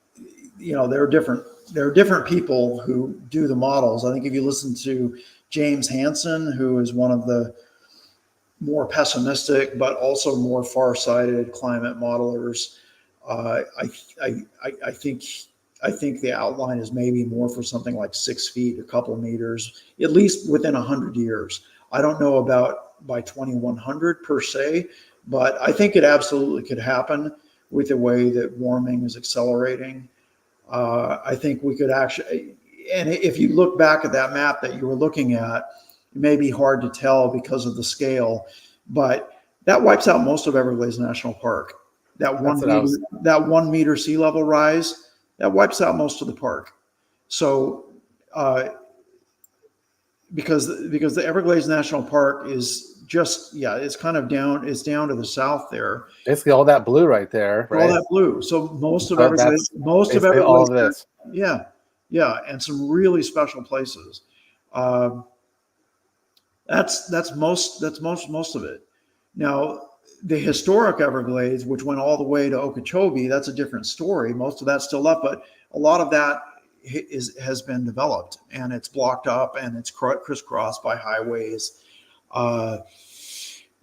you know, there are different people who do the models. I think if you listen to James Hansen, who is one of the more pessimistic but also more far-sighted climate modelers, I think I think the outline is maybe more for something like 6 feet, a couple of meters, at least within 100 years. I don't know about by 2100 per se, but I think it absolutely could happen with the way that warming is accelerating. I think we could actually, and if you look back at that map that you were looking at, it may be hard to tell because of the scale, but that wipes out most of Everglades National Park. That That's what I was. that 1 meter sea level rise, that wipes out most of the park. So, because the Everglades National Park is just, yeah, it's kind of down, it's down to the south there. Basically all that blue right there, All right? that blue. So most of So Everglades, that's basically all of this. yeah, yeah, and some really special places. Uh, that's most of it. Now, the historic Everglades, which went all the way to Okeechobee, that's a different story. Most of that's still left, but a lot of that has been developed, and it's blocked up, and it's crisscrossed by highways. Uh,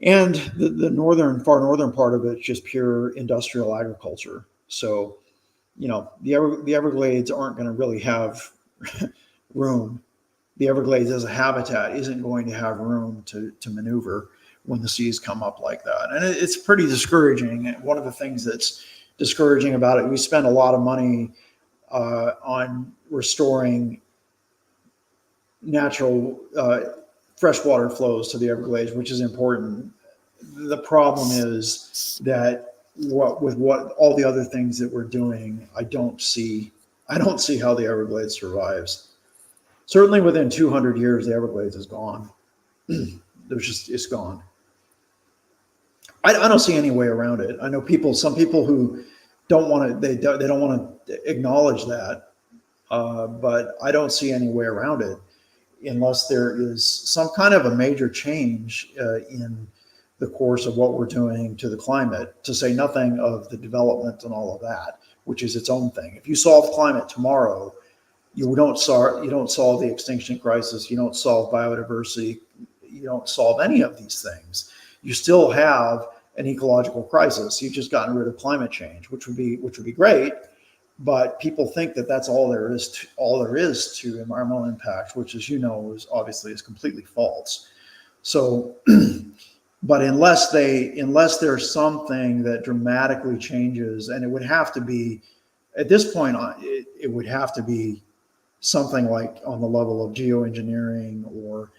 and the far northern part of it is just pure industrial agriculture. So, the Everglades aren't going to really have room. The Everglades as a habitat isn't going to have room to maneuver when the seas come up like that. And it's pretty discouraging. One of the things that's discouraging about it, we spend a lot of money on restoring natural freshwater flows to the Everglades, which is important. The problem is that with what all the other things that we're doing, I don't see how the Everglades survives. Certainly within 200 years, the Everglades is gone. It's gone. I don't see any way around it. I know some people who don't want to, they don't want to acknowledge that, but I don't see any way around it unless there is some kind of a major change in the course of what we're doing to the climate, to say nothing of the development and all of that, which is its own thing. If you solve climate tomorrow, you don't solve the extinction crisis, you don't solve biodiversity, you don't solve any of these things. You still have an ecological crisis. You've just gotten rid of climate change, which would be great, but people think that that's all there is to environmental impact, which, as you know, is completely false. So, but unless there's something that dramatically changes, and it would have to be, at this point, it would have to be something like on the level of geoengineering, or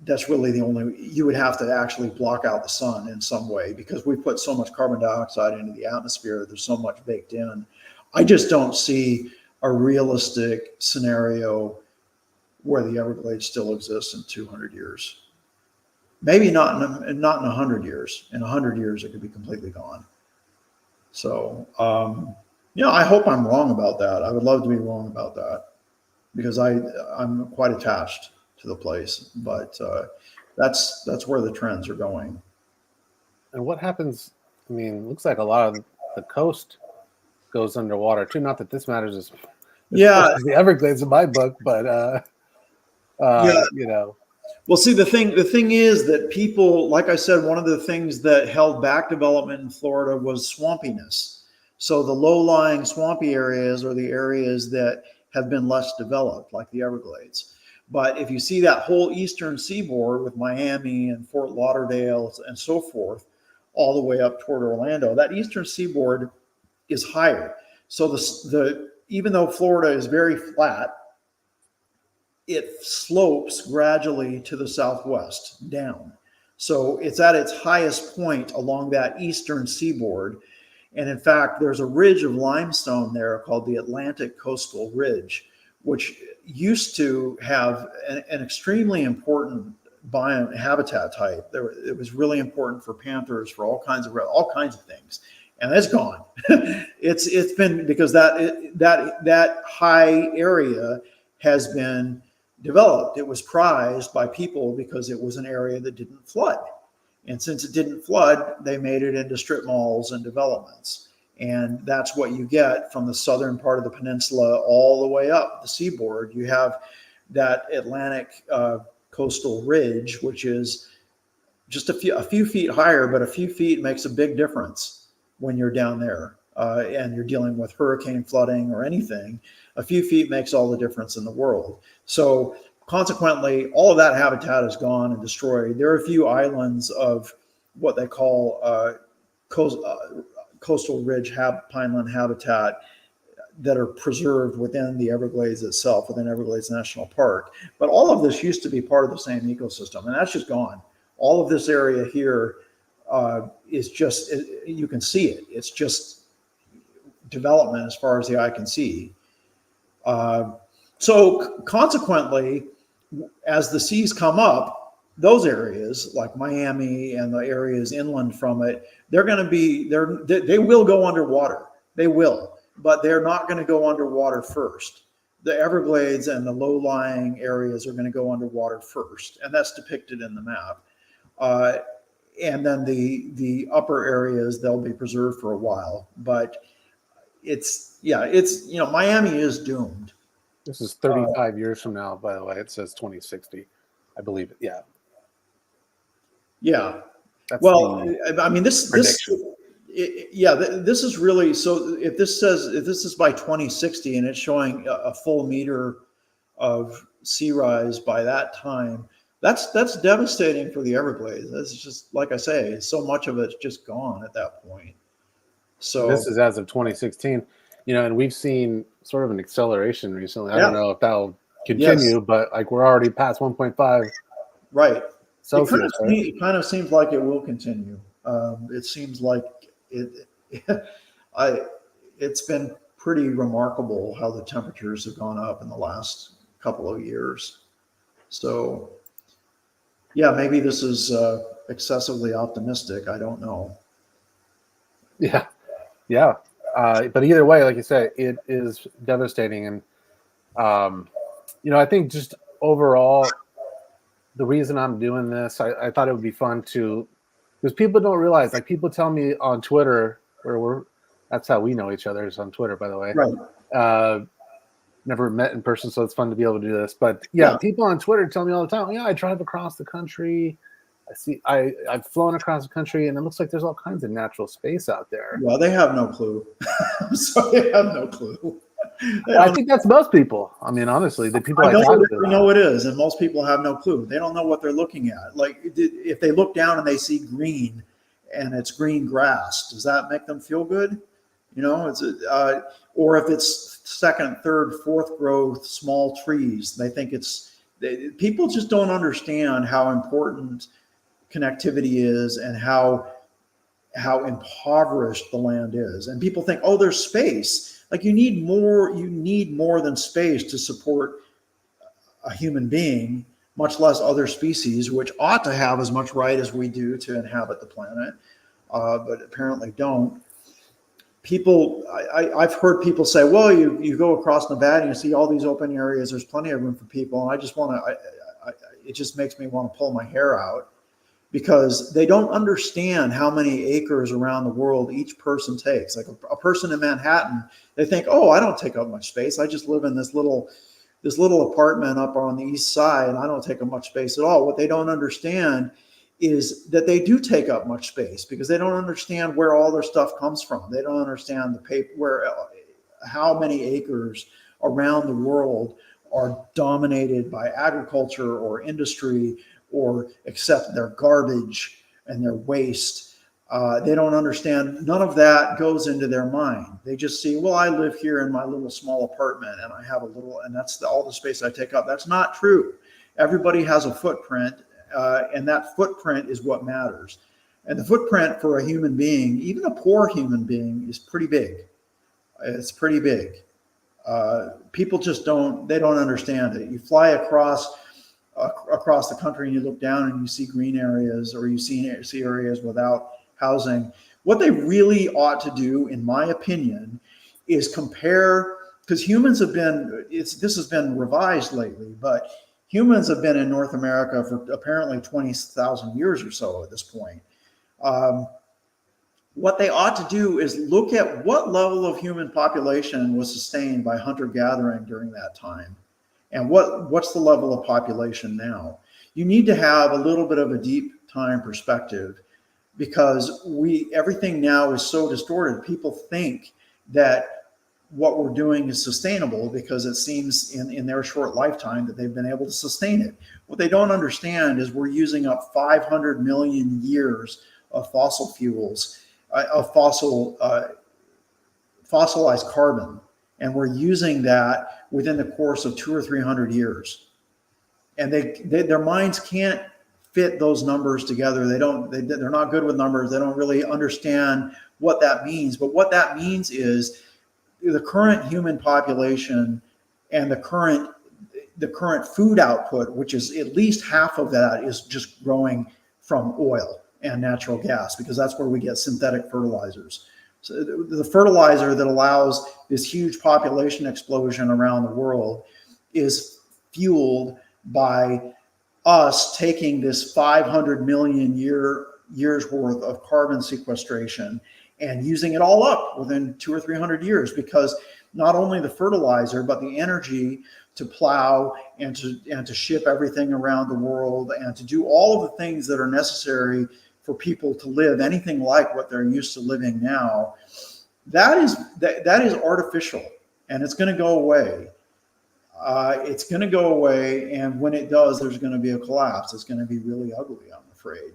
that's really the only, you would have to actually block out the sun in some way, because we put so much carbon dioxide into the atmosphere. There's so much baked in. I just don't see a realistic scenario where the Everglades still exists in 200 years. Maybe not in 100 years. In 100 years, it could be completely gone. So, I hope I'm wrong about that. I would love to be wrong about that, because I'm quite attached to the place. But that's where the trends are going. And what happens? I mean, it looks like a lot of the coast goes underwater too. Not that this matters as much as the Everglades in my book, but Well, see, the thing is that people, like I said, one of the things that held back development in Florida was swampiness. So the low-lying swampy areas are the areas that have been less developed, like the Everglades. But if you see that whole eastern seaboard with Miami and Fort Lauderdale and so forth, all the way up toward Orlando, that eastern seaboard is higher. So even though Florida is very flat, it slopes gradually to the southwest down. So it's at its highest point along that eastern seaboard. And in fact, there's a ridge of limestone there called the Atlantic Coastal Ridge, which used to have an extremely important biome habitat type. It was really important for panthers, for all kinds of things. And it's gone. It's been, because that high area has been developed. It was prized by people because it was an area that didn't flood. And since it didn't flood, they made it into strip malls and developments. And that's what you get from the southern part of the peninsula all the way up the seaboard. You have that Atlantic coastal ridge, which is just a few feet higher, but a few feet makes a big difference when you're down there. and you're dealing with hurricane flooding or anything, a few feet makes all the difference in the world. So consequently, all of that habitat is gone and destroyed. There are a few islands of what they call coastal ridge pineland habitat that are preserved within the Everglades itself, within Everglades National Park. But all of this used to be part of the same ecosystem, and that's just gone. All of this area here is just, you can see it. It's just development as far as the eye can see. So consequently, as the seas come up, those areas like Miami and the areas inland from it, they're going to be, they will go underwater. They will, but they're not going to go underwater first. The Everglades and the low-lying areas are going to go underwater first, and that's depicted in the map. And then the upper areas, they'll be preserved for a while. But Miami is doomed. This is 35 years from now, by the way. It says 2060. I believe it. Yeah. Yeah. That's well, I mean, this is really, so if this is by 2060 and it's showing a full meter of sea rise by that time, that's devastating for the Everglades. That's just, like I say, so much of it's just gone at that point. So this is as of 2016, and we've seen sort of an acceleration recently. I don't know if that'll continue, but like we're already past 1.5. Right. Celsius, it kind of seems like it will continue. It seems like it's been pretty remarkable how the temperatures have gone up in the last couple of years. So yeah, maybe this is excessively optimistic. I don't know. Yeah. But either way, like you said, it is devastating. And, I think just overall, the reason I'm doing this, I thought it would be fun because people don't realize, like people tell me on Twitter, that's how we know each other, is on Twitter, by the way. Right. Never met in person, so it's fun to be able to do this. But people on Twitter tell me all the time, I drive across the country. I've flown across the country, and it looks like there's all kinds of natural space out there. Well, they have no clue. So they have no clue. I think that's most people. I mean, honestly, the people I talk to. know it is, and most people have no clue. They don't know what they're looking at. Like if they look down and they see green, and it's green grass, does that make them feel good? Or if it's second, third, fourth growth small trees, they think people just don't understand how important connectivity is and how impoverished the land is. And people think, oh, there's space. Like you need more than space to support a human being, much less other species, which ought to have as much right as we do to inhabit the planet, but apparently don't. I've heard people say, well, you go across Nevada and you see all these open areas, there's plenty of room for people. And it just makes me want to pull my hair out, because they don't understand how many acres around the world each person takes. Like a person in Manhattan, they think, oh, I don't take up much space. I just live in this little apartment up on the east side, and I don't take up much space at all. What they don't understand is that they do take up much space, because they don't understand where all their stuff comes from. They don't understand how many acres around the world are dominated by agriculture or industry, or accept their garbage and their waste. They don't understand. None of that goes into their mind. They just see, well, I live here in my little small apartment, and I have and that's all the space I take up. That's not true. Everybody has a footprint, and that footprint is what matters. And the footprint for a human being, even a poor human being, is pretty big. It's pretty big. People just don't understand it. You fly across the country and you look down and you see green areas, or you see areas without housing. What they really ought to do, in my opinion, is compare, because humans have been, this has been revised lately, but humans have been in North America for apparently 20,000 years or so at this point. What they ought to do is look at what level of human population was sustained by hunter-gathering during that time, and what's the level of population now. You need to have a little bit of a deep time perspective, because everything now is so distorted. People think that what we're doing is sustainable because it seems in their short lifetime that they've been able to sustain it. What they don't understand is we're using up 500 million years of fossil fuels, fossilized carbon, and we're using that within the course of 200 or 300 years. And their minds can't fit those numbers together. They're not good with numbers. They don't really understand what that means. But what that means is the current human population and the current food output, which is at least half of that, is just growing from oil and natural gas, because that's where we get synthetic fertilizers. So the fertilizer that allows this huge population explosion around the world is fueled by us taking this 500 million years worth of carbon sequestration and using it all up within 200 or 300 years, because not only the fertilizer, but the energy to plow and to ship everything around the world and to do all of the things that are necessary for people to live anything like what they're used to living now, that is artificial, and it's going to go away. It's going to go away, and when it does, there's going to be a collapse. It's going to be really ugly, I'm afraid.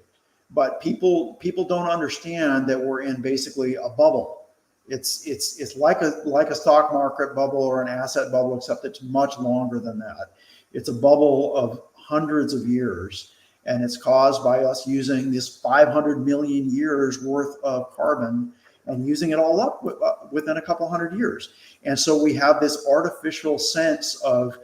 But people don't understand that we're in basically a bubble. It's like a stock market bubble or an asset bubble, except it's much longer than that. It's a bubble of hundreds of years, and it's caused by us using this 500 million years worth of carbon and using it all up within a couple hundred years. And so we have this artificial sense of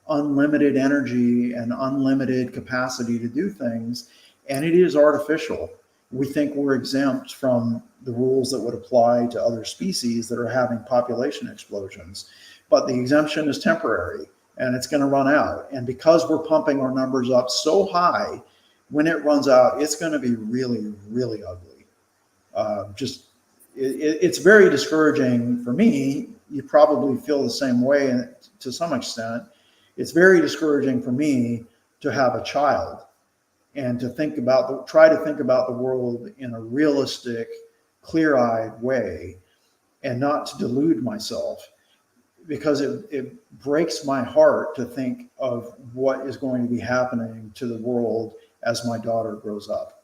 unlimited energy and unlimited capacity to do things, and it is artificial. We think we're exempt from the rules that would apply to other species that are having population explosions, but the exemption is temporary and it's going to run out. And because we're pumping our numbers up so high, when it runs out, it's going to be really, really ugly. It's very discouraging for me. You probably feel the same way to some extent. It's very discouraging for me to have a child and to try to think about the world in a realistic, clear-eyed way and not to delude myself, because it breaks my heart to think of what is going to be happening to the world as my daughter grows up.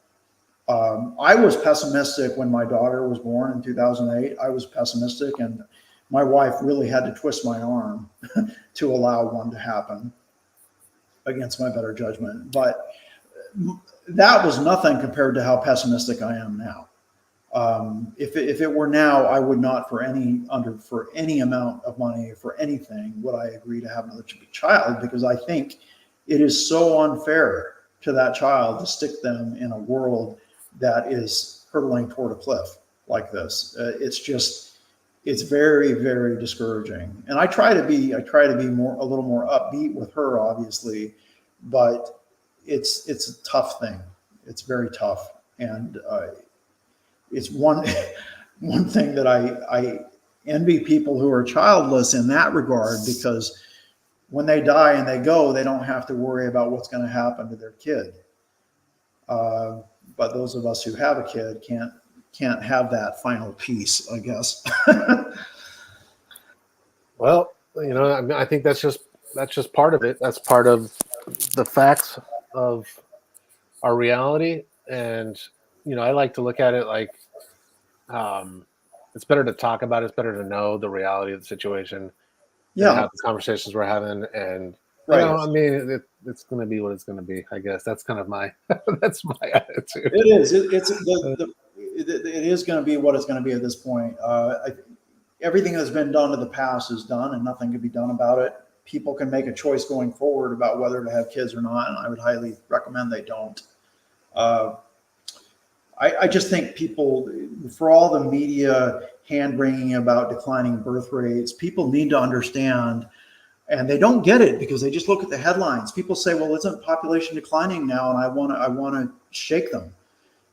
I was pessimistic when my daughter was born in 2008. I was pessimistic, and my wife really had to twist my arm to allow one to happen against my better judgment. But that was nothing compared to how pessimistic I am now. If it were now, I would not for any amount of money, for anything, would I agree to have another child, because I think it is so unfair to that child to stick them in a world that is hurtling toward a cliff like this. It's very, very discouraging. And I try to be a little more upbeat with her, obviously, but it's a tough thing. It's very tough. And it's one thing that I envy people who are childless in that regard, because when they die and they go, they don't have to worry about what's going to happen to their kid. But those of us who have a kid can't have that final piece, I guess. Well, I mean, I think that's just part of it. That's part of the facts of our reality. And I like to look at it like it's better to talk about it. It's better to know the reality of the situation. Yeah, have the conversations we're having, and right. I mean, it's going to be what it's going to be. I guess that's kind of my that's my attitude. It is. It is going to be what it's going to be at this point. Everything that's been done in the past is done, and nothing can be done about it. People can make a choice going forward about whether to have kids or not, and I would highly recommend they don't. I just think people, for all the media hand-wringing about declining birth rates, people need to understand, and they don't get it because they just look at the headlines. People say, well, isn't population declining now? And I want to shake them,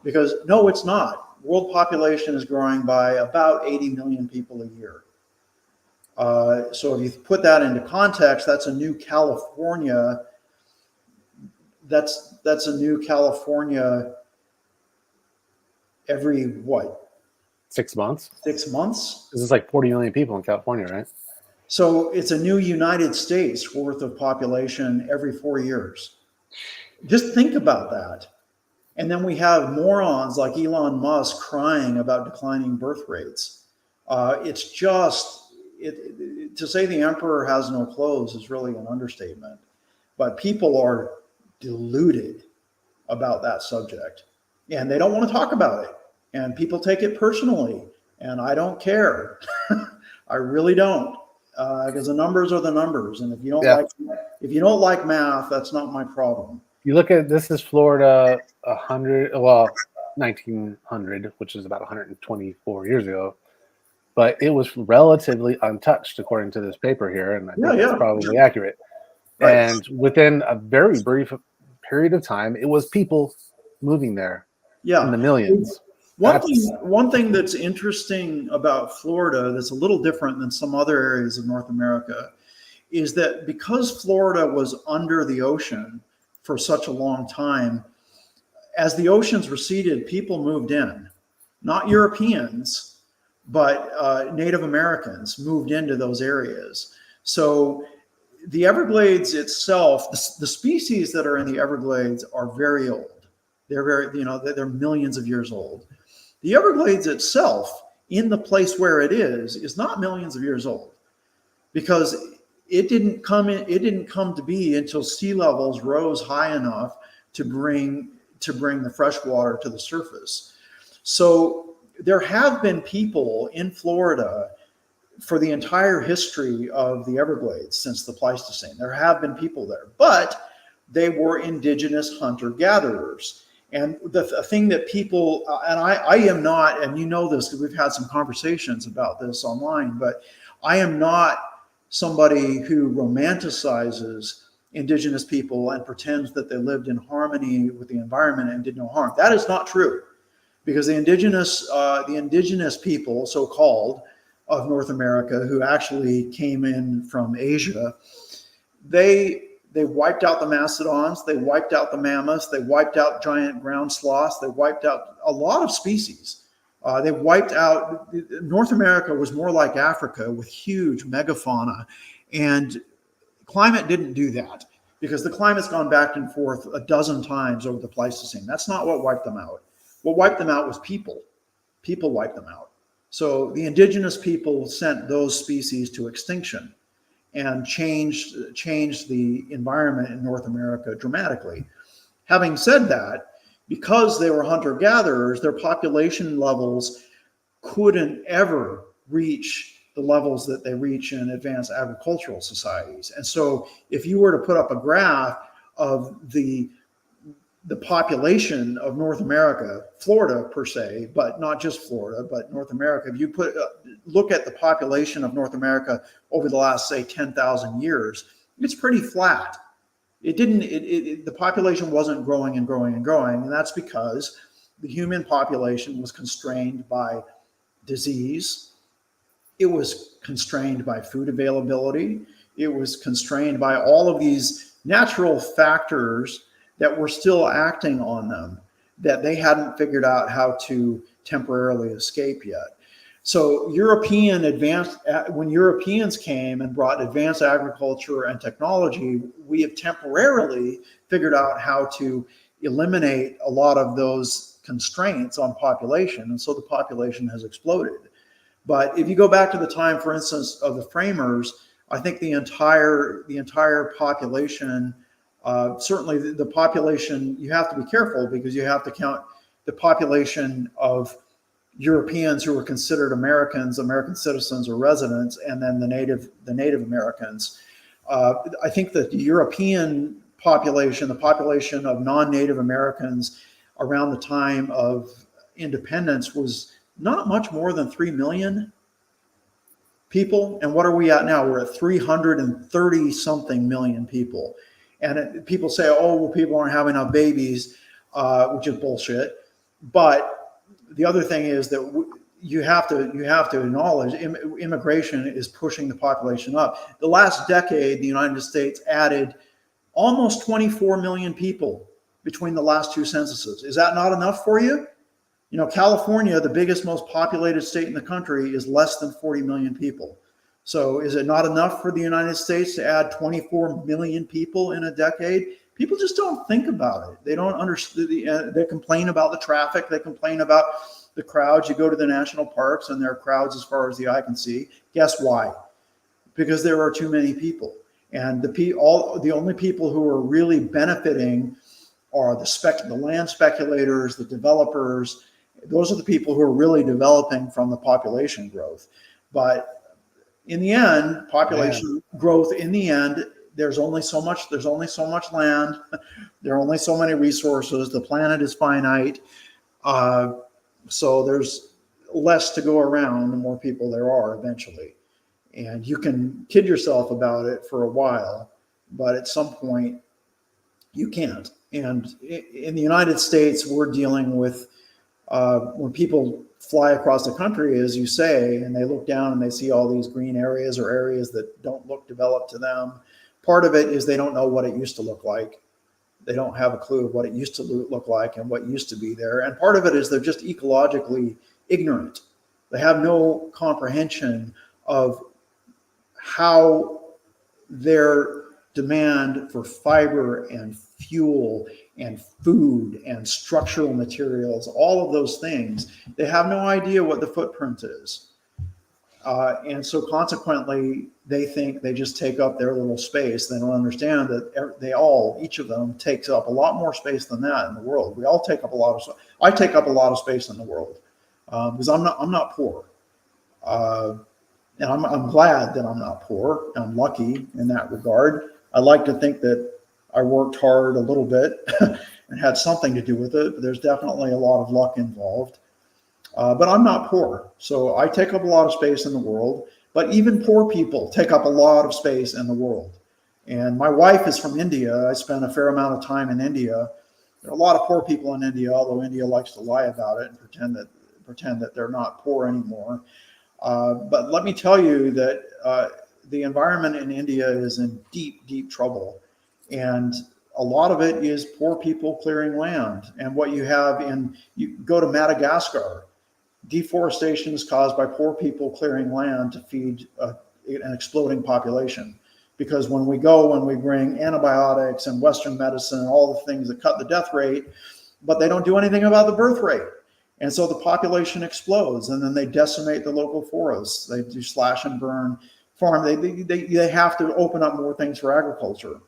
because no, it's not. World population is growing by about 80 million people a year. So if you put that into context, that's a new California. That's a new California every what? 6 months. 6 months. This is like 40 million people in California, right? So it's a new United States worth of population every 4 years. Just think about that. And then we have morons like Elon Musk crying about declining birth rates. It's just, to say the emperor has no clothes is really an understatement. But people are deluded about that subject, and they don't want to talk about it. And people take it personally, and I don't care. I really don't, because the numbers are the numbers. And if you don't like math, that's not my problem. You look at this is Florida 1900, which is about 124 years ago, but it was relatively untouched according to this paper here, and I think that's probably accurate. Right. And within a very brief period of time, it was people moving there in the millions. One thing that's interesting about Florida that's a little different than some other areas of North America is that because Florida was under the ocean for such a long time, as the oceans receded, people moved in. Not Europeans, but Native Americans moved into those areas. So the Everglades itself, the species that are in the Everglades are very old. They're millions of years old. The Everglades itself, in the place where it is not millions of years old, because it didn't come to be until sea levels rose high enough to bring the fresh water to the surface. So there have been people in Florida for the entire history of the Everglades since the Pleistocene. There have been people there, but they were indigenous hunter-gatherers. And the thing that people, and I am not, and you know this because we've had some conversations about this online, but I am not somebody who romanticizes indigenous people and pretends that they lived in harmony with the environment and did no harm. That is not true, because the indigenous people, so-called, of North America, who actually came in from Asia, they wiped out the mastodons, they wiped out the mammoths, they wiped out giant ground sloths, they wiped out a lot of species. They wiped out, North America was more like Africa with huge megafauna, and climate didn't do that, because the climate's gone back and forth a dozen times over the Pleistocene. That's not what wiped them out. What wiped them out was people. People wiped them out. So the indigenous people sent those species to extinction and changed the environment in North America dramatically. Having said that, because they were hunter-gatherers, their population levels couldn't ever reach the levels that they reach in advanced agricultural societies. And so if you were to put up a graph of the population of North America, Florida per se, but not just Florida, but North America, if you look at the population of North America over the last, say, 10,000 years, it's pretty flat. The population wasn't growing and growing and growing, and that's because the human population was constrained by disease. It was constrained by food availability. It was constrained by all of these natural factors that were still acting on them, that they hadn't figured out how to temporarily escape yet. So when Europeans came and brought advanced agriculture and technology, we have temporarily figured out how to eliminate a lot of those constraints on population. And so the population has exploded. But if you go back to the time, for instance, of the framers, I think the entire population, certainly the population, you have to be careful because you have to count the population of Europeans who were considered American citizens or residents, and then the Native Americans. I think that the European population, the population of non-Native Americans around the time of independence, was not much more than 3 million people. And what are we at now? We're at 330 something million people. And people say, oh, well, people aren't having enough babies, which is bullshit. But the other thing is that you have to acknowledge immigration is pushing the population up. The last decade, the United States added almost 24 million people between the last two censuses. Is that not enough for you? California, the biggest, most populated state in the country, is less than 40 million people. So is it not enough for the United States to add 24 million people in a decade? People just don't think about it. They don't understand. They complain about the traffic. They complain about the crowds. You go to the national parks and there are crowds as far as the eye can see. Guess why? Because there are too many people. And the only people who are really benefiting are the land speculators, the developers. Those are the people who are really developing from the population growth. But in the end, population growth, in the end, there's only so much land. There are only so many resources. The planet is finite. So there's less to go around, the more people there are eventually. And you can kid yourself about it for a while, but at some point you can't. And in the United States, we're dealing with when people fly across the country, as you say, and they look down and they see all these green areas or areas that don't look developed to them. Part of it is they don't know what it used to look like. They don't have a clue of what it used to look like and what used to be there. And part of it is they're just ecologically ignorant. They have no comprehension of how their demand for fiber and fuel and food and structural materials, all of those things, they have no idea what the footprint is. And so consequently, they think they just take up their little space. They don't understand that each of them takes up a lot more space than that in the world. We all take up a lot of, I take up a lot of space in the world because I'm not poor. And I'm glad that I'm not poor. I'm lucky in that regard. I like to think that I worked hard a little bit and had something to do with it, but there's definitely a lot of luck involved. But I'm not poor, so I take up a lot of space in the world, but even poor people take up a lot of space in the world. And my wife is from India. I spent a fair amount of time in India. There are a lot of poor people in India, although India likes to lie about it and pretend that they're not poor anymore. But let me tell you that the environment in India is in deep, deep trouble. And a lot of it is poor people clearing land. And what you have you go to Madagascar, deforestation is caused by poor people clearing land to feed an exploding population. Because when we bring antibiotics and Western medicine and all the things that cut the death rate, but they don't do anything about the birth rate. And so the population explodes, and then they decimate the local forests. They do slash and burn farm. They have to open up more things for agriculture.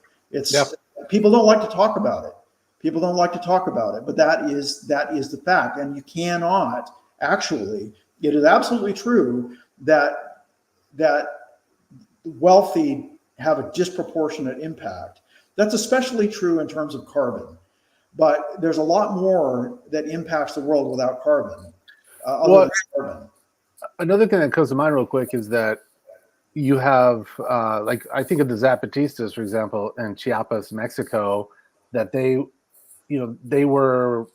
People don't like to talk about it. People don't like to talk about it, but that is the fact. And you cannot actually, it is absolutely true that wealthy have a disproportionate impact. That's especially true in terms of carbon. But there's a lot more that impacts the world without carbon. Carbon. Another thing that comes to mind real quick is that you have, I think of the Zapatistas, for example, in Chiapas, Mexico, that they were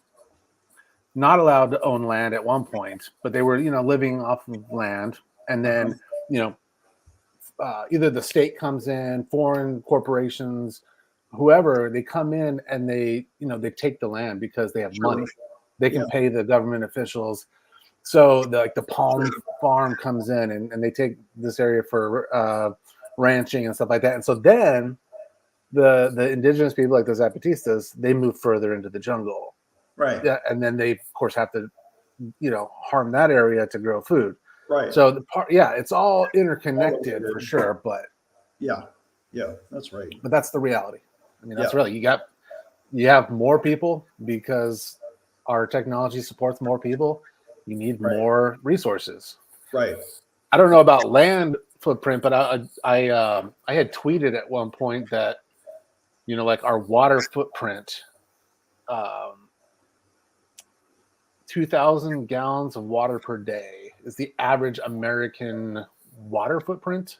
not allowed to own land at one point, but they were, living off of land. And then, either the state comes in, foreign corporations, whoever, they come in and they take the land because they have money. They can pay the government officials. So the palm farm comes in and they take this area for ranching and stuff like that. And so then the indigenous people, like the Zapatistas, they move further into the jungle. Right. Yeah, and then they, of course, have to, harm that area to grow food. Right. So it's all interconnected for sure. But yeah, that's right. But that's the reality. I mean, that's really, you have more people because our technology supports more people. You need more resources. Right. I don't know about land footprint, but I had tweeted at one point that, like our water footprint, 2,000 gallons of water per day is the average American water footprint.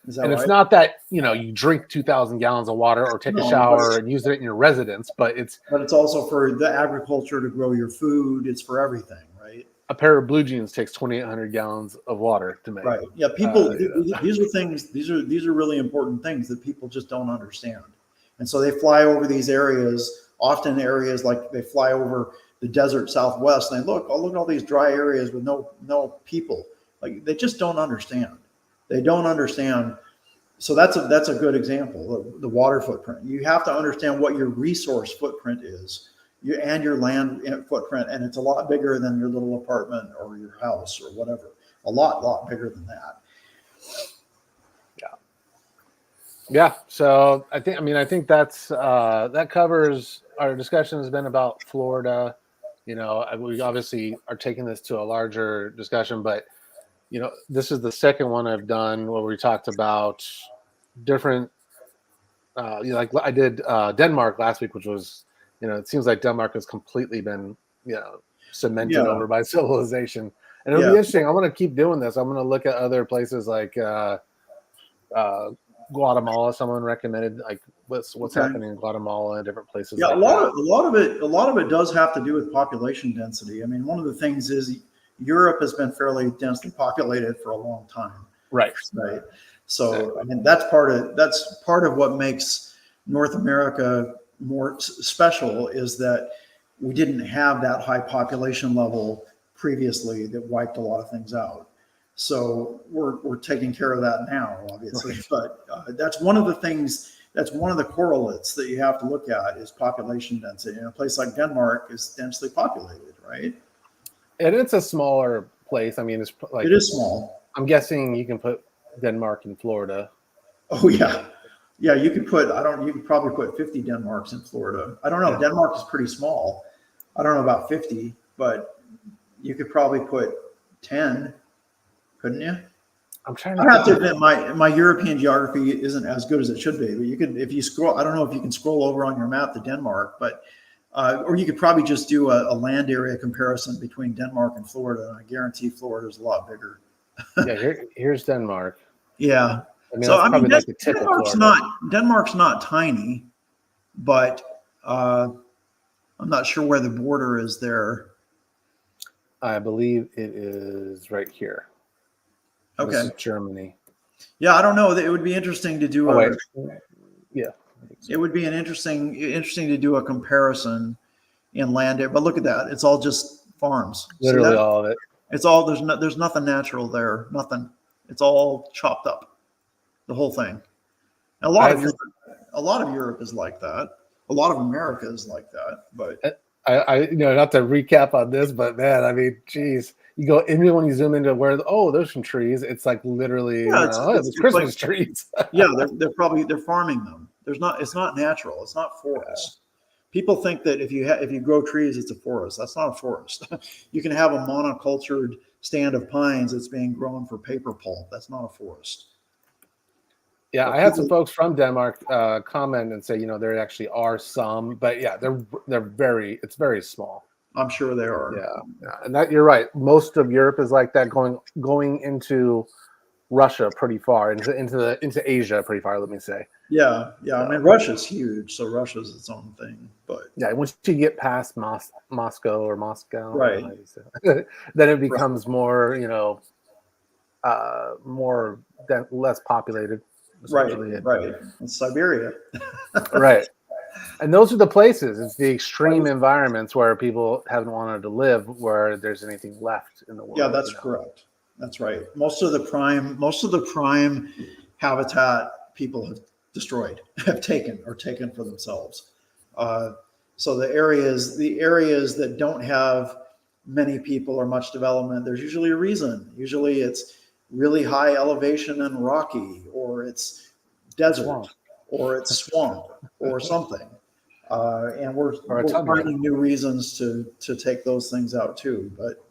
Is that and right? It's not that, you drink 2,000 gallons of water or take a shower and use it in your residence, but it's also for the agriculture to grow your food. It's for everything, right? A pair of blue jeans takes 2,800 gallons of water to make. Right. Yeah. People, these are things, these are really important things that people just don't understand. And so they fly over these areas, often areas like they fly over the desert Southwest, and they look at all these dry areas with no people. Like, they just don't understand. They don't understand. So that's a good example of the water footprint. You have to understand what your resource footprint is, and your land footprint, and it's a lot bigger than your little apartment or your house or whatever. A lot bigger than that. Yeah. So I think that's that covers our discussion has been about Florida. We obviously are taking this to a larger discussion, but this is the second one I've done where we talked about different. Like I did Denmark last week, which was, it seems like Denmark has completely been, cemented over by civilization, and it'll be interesting. I want to keep doing this. I'm going to look at other places like Guatemala. Someone recommended like what's happening in Guatemala and different places. Yeah, like a lot of it does have to do with population density. I mean, one of the things is Europe has been fairly densely populated for a long time. Right. So exactly. I mean, that's part of what makes North America more special, is that we didn't have that high population level previously that wiped a lot of things out. So we're taking care of that now, obviously. Right. But that's one of the things. That's one of the correlates that you have to look at, is population density. And a place like Denmark is densely populated, right? And it's a smaller place. I mean, it is small. I'm guessing you can put Denmark in Florida. Oh yeah. Yeah, you could probably put 50 Denmarks in Florida. I don't know. Yeah. Denmark is pretty small. I don't know about 50, but you could probably put 10, couldn't you? I'm trying I have to admit, my European geography isn't as good as it should be, but you could, if you scroll, I don't know if you can scroll over on your map to Denmark, but or you could probably just do a land area comparison between Denmark and Florida. I guarantee Florida is a lot bigger. Yeah, here's Denmark. Yeah. I mean, like the tip Denmark's not tiny, but I'm not sure where the border is there. I believe it is right here. Okay. This is Germany. Yeah, I don't know. It would be interesting to do yeah. It would be interesting to do a comparison in land area. But look at that. It's all just farms. Literally all of it. It's all there's nothing natural there. Nothing. It's all chopped up. The whole thing. A lot of Europe is like that. A lot of America is like that. But I not to recap on this, but man, I mean, geez, you go even when you zoom into where there's some trees. It's like literally it's Christmas trees. Yeah, they're farming them. It's not natural. It's not forest. People think that if you grow trees, it's a forest. That's not a forest. You can have a monocultured stand of pines that's being grown for paper pulp. That's not a forest. Yeah, I had some folks from Denmark comment and say, there actually are some, but yeah, it's very small. I'm sure they are. Yeah, and that you're right. Most of Europe is like that, going into Russia pretty far, into Asia pretty far. Let me say. Yeah. I mean, Russia's huge, so Russia's its own thing. But yeah, once you get past Moscow, right, then it becomes more, less populated. Right. It's Siberia. Right. And those are the places. It's the extreme environments where people haven't wanted to live, where there's anything left in the world. Yeah, that's correct. That's right. Most of the prime habitat people have destroyed, have taken for themselves. So the areas that don't have many people or much development, there's usually a reason. Usually it's really high elevation and rocky, or it's desert, or it's swamp, or something. And we're finding new reasons to take those things out too. But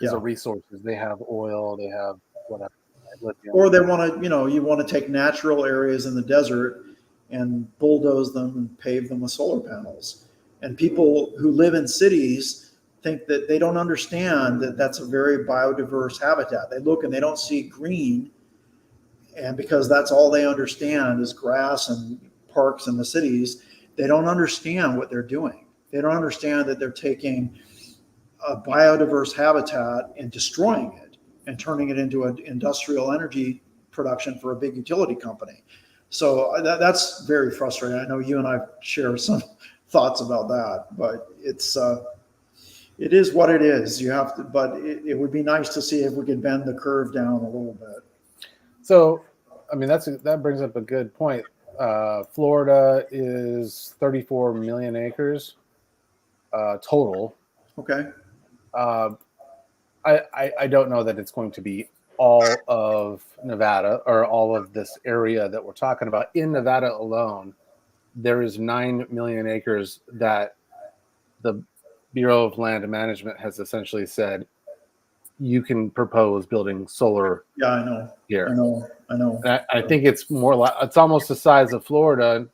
yeah, resources, they have oil, they have whatever. Or they want to, you want to take natural areas in the desert and bulldoze them and pave them with solar panels. And people who live in cities think that they don't understand that that's a very biodiverse habitat. They look and they don't see green, and because that's all they understand is grass and parks in the cities, they don't understand what they're doing. They don't understand that they're taking a biodiverse habitat and destroying it and turning it into an industrial energy production for a big utility company. So that's very frustrating. I know you and I share some thoughts about that, but it's It is what it is. You have to, but it would be nice to see if we could bend the curve down a little bit. So, I mean, that brings up a good point. Florida is 34 million acres total. Okay. Uh, I don't know that it's going to be all of Nevada or all of this area that we're talking about. In Nevada alone, there is 9 million acres that the Bureau of Land Management has essentially said you can propose building solar Yeah, I know. here. I know. And I think it's more like it's almost the size of Florida,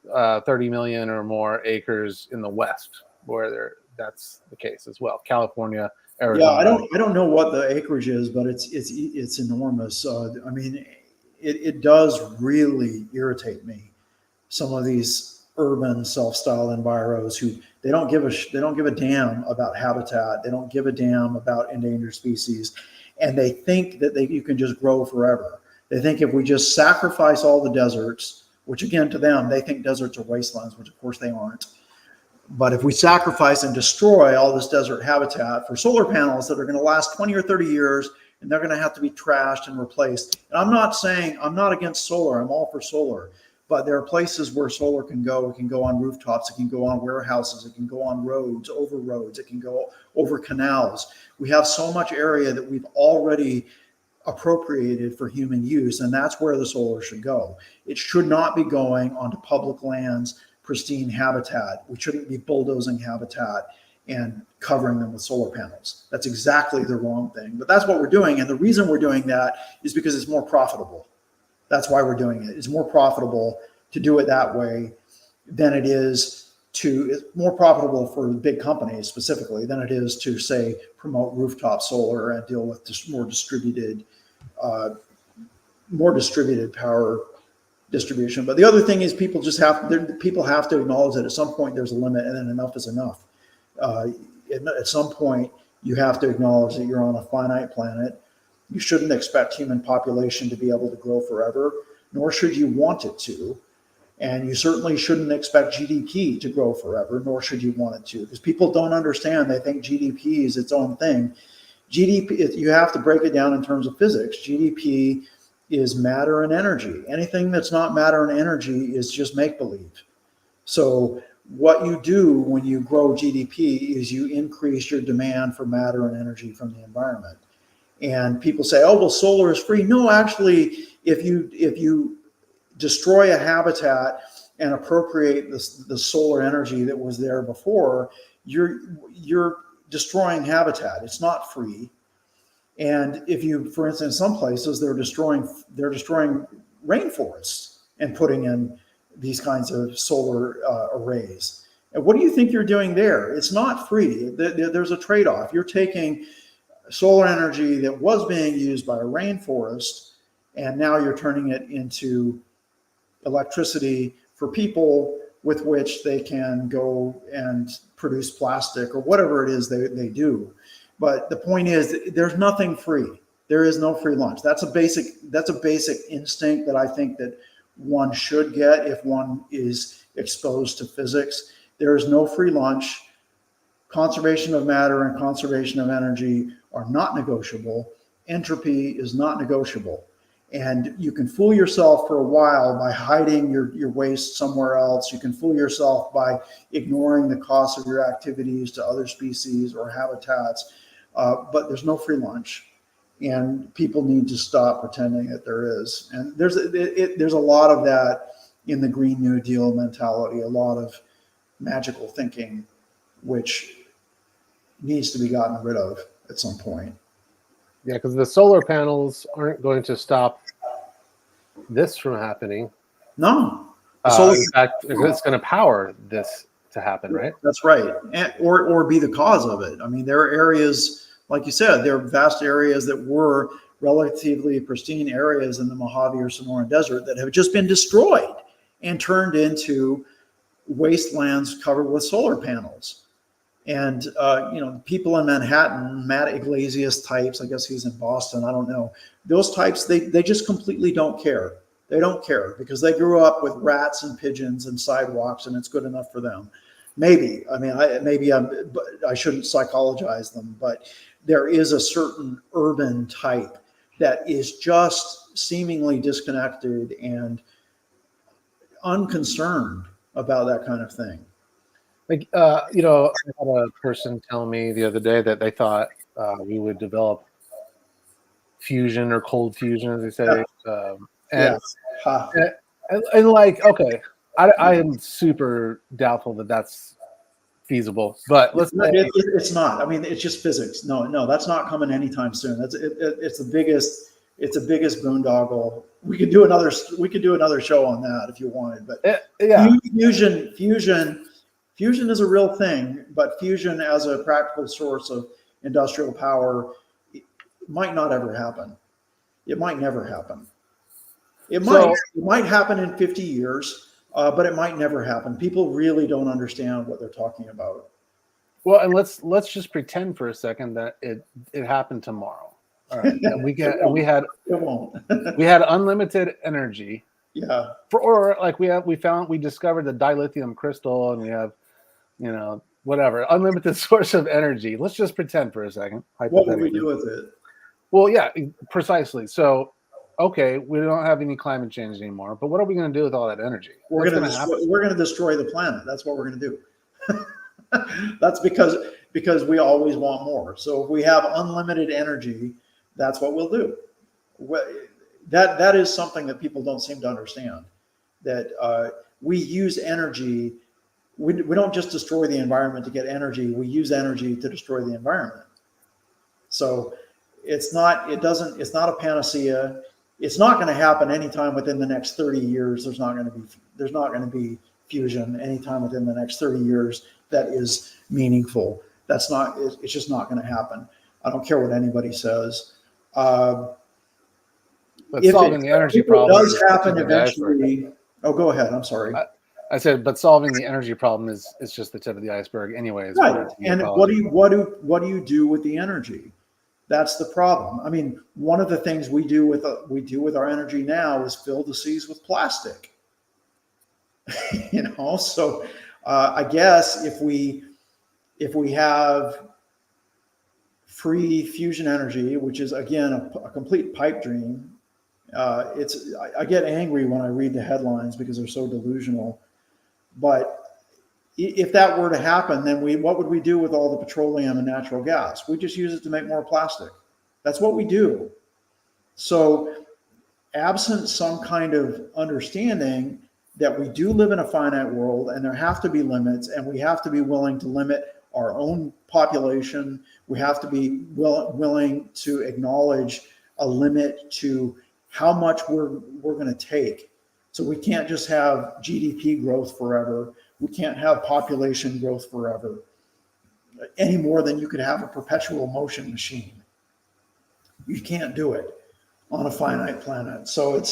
30 million or more acres in the West, where that's the case as well. California, Yeah, Arizona. I don't know what the acreage is, but it's enormous. I mean, it does really irritate me. Some of these urban self-styled enviros who they don't give a damn about habitat. They don't give a damn about endangered species, and they think that you can just grow forever. They think if we just sacrifice all the deserts, which again to them they think deserts are wastelands, which of course they aren't. But if we sacrifice and destroy all this desert habitat for solar panels that are going to last 20 or 30 years, and they're going to have to be trashed and replaced. And I'm not saying I'm not against solar. I'm all for solar. But there are places where solar can go. It can go on rooftops. It can go on warehouses. It can go on roads, over roads. It can go over canals. We have so much area that we've already appropriated for human use, and that's where the solar should go. It should not be going onto public lands, pristine habitat. We shouldn't be bulldozing habitat and covering them with solar panels. That's exactly the wrong thing, but that's what we're doing. And the reason we're doing that is because it's more profitable. That's why we're doing it. It's more profitable to do it that way than it is it's more profitable for big companies specifically than it is to say promote rooftop solar and deal with just more distributed power distribution. But the other thing is people have to acknowledge that at some point there's a limit, and then enough is enough. At some point you have to acknowledge that you're on a finite planet. You shouldn't expect human population to be able to grow forever, nor should you want it to. And you certainly shouldn't expect GDP to grow forever, nor should you want it to, because people don't understand. They think GDP is its own thing. GDP, you have to break it down in terms of physics. GDP is matter and energy. Anything that's not matter and energy is just make-believe. So what you do when you grow GDP is you increase your demand for matter and energy from the environment. And people say, oh, well, solar is free. No, actually, if you destroy a habitat and appropriate the solar energy that was there before, you're destroying habitat. It's not free. And if you, for instance, some places they're destroying rainforests and putting in these kinds of solar arrays. And what do you think you're doing there? It's not free. There's a trade-off. You're taking solar energy that was being used by a rainforest, and now you're turning it into electricity for people with which they can go and produce plastic or whatever it is they do. But the point is, there's nothing free. There is no free lunch. That's a basic instinct that I think that one should get if one is exposed to physics. There is no free lunch. Conservation of matter and conservation of energy are not negotiable. Entropy is not negotiable. And you can fool yourself for a while by hiding your waste somewhere else. You can fool yourself by ignoring the cost of your activities to other species or habitats. But there's no free lunch. And people need to stop pretending that there is. And there's a lot of that in the Green New Deal mentality, a lot of magical thinking, which needs to be gotten rid of at some point. Yeah, because the solar panels aren't going to stop this from happening. No. In fact, it's going to power this to happen, right? That's right. Or be the cause of it. I mean, there are areas, like you said, there are vast areas that were relatively pristine areas in the Mojave or Sonoran Desert that have just been destroyed and turned into wastelands covered with solar panels. And, people in Manhattan, Matt Iglesias types, I guess he's in Boston, I don't know. Those types, they just completely don't care. They don't care because they grew up with rats and pigeons and sidewalks and it's good enough for them. Maybe. I mean, but I shouldn't psychologize them, but there is a certain urban type that is just seemingly disconnected and unconcerned about that kind of thing. Like, you know, I had a person tell me the other day that they thought we would develop fusion or cold fusion, as they say. And, Yes. Ha. and like, okay, I am super doubtful that that's feasible, but let's say It's not. I mean, it's just physics. No, that's not coming anytime soon. It's the biggest. It's the biggest boondoggle. We could do another show on that if you wanted. But yeah, fusion is a real thing. But fusion as a practical source of industrial power might not ever happen. It might never happen. It might happen in 50 years, but it might never happen. People really don't understand what they're talking about. Well, and let's just pretend for a second that it happened tomorrow. All right, and we had unlimited energy. Yeah. Or like we discovered the dilithium crystal, and we have, you know, whatever, unlimited source of energy. Let's just pretend for a second. What would we do with it? Well, yeah, precisely. So, okay, we don't have any climate change anymore, but what are we going to do with all that energy? We're going to destroy the planet. That's what we're going to do. That's because we always want more. So if we have unlimited energy, that's what we'll do. That is something that people don't seem to understand. That we use energy. We don't just destroy the environment to get energy. We use energy to destroy the environment. So it's not a panacea. It's not going to happen anytime within the next 30 years. There's not going to be fusion anytime within the next 30 years that is meaningful. It's just not going to happen. I don't care what anybody says. But solving the energy problem does happen eventually. Oh, go ahead. I'm sorry. I said, but solving the energy problem is just the tip of the iceberg, anyways. Right. And what do you do with the energy? That's the problem. I mean, one of the things we do with our energy now is fill the seas with plastic. You know, so I guess if we have free fusion energy, which is again a complete pipe dream, I get angry when I read the headlines because they're so delusional. But if that were to happen, then what would we do with all the petroleum and natural gas? We just use it to make more plastic. That's what we do. So absent some kind of understanding that we do live in a finite world and there have to be limits, and we have to be willing to limit our own population. We have to be willing to acknowledge a limit to how much we're going to take. So we can't just have GDP growth forever. We can't have population growth forever, any more than you could have a perpetual motion machine. You can't do it on a finite planet. So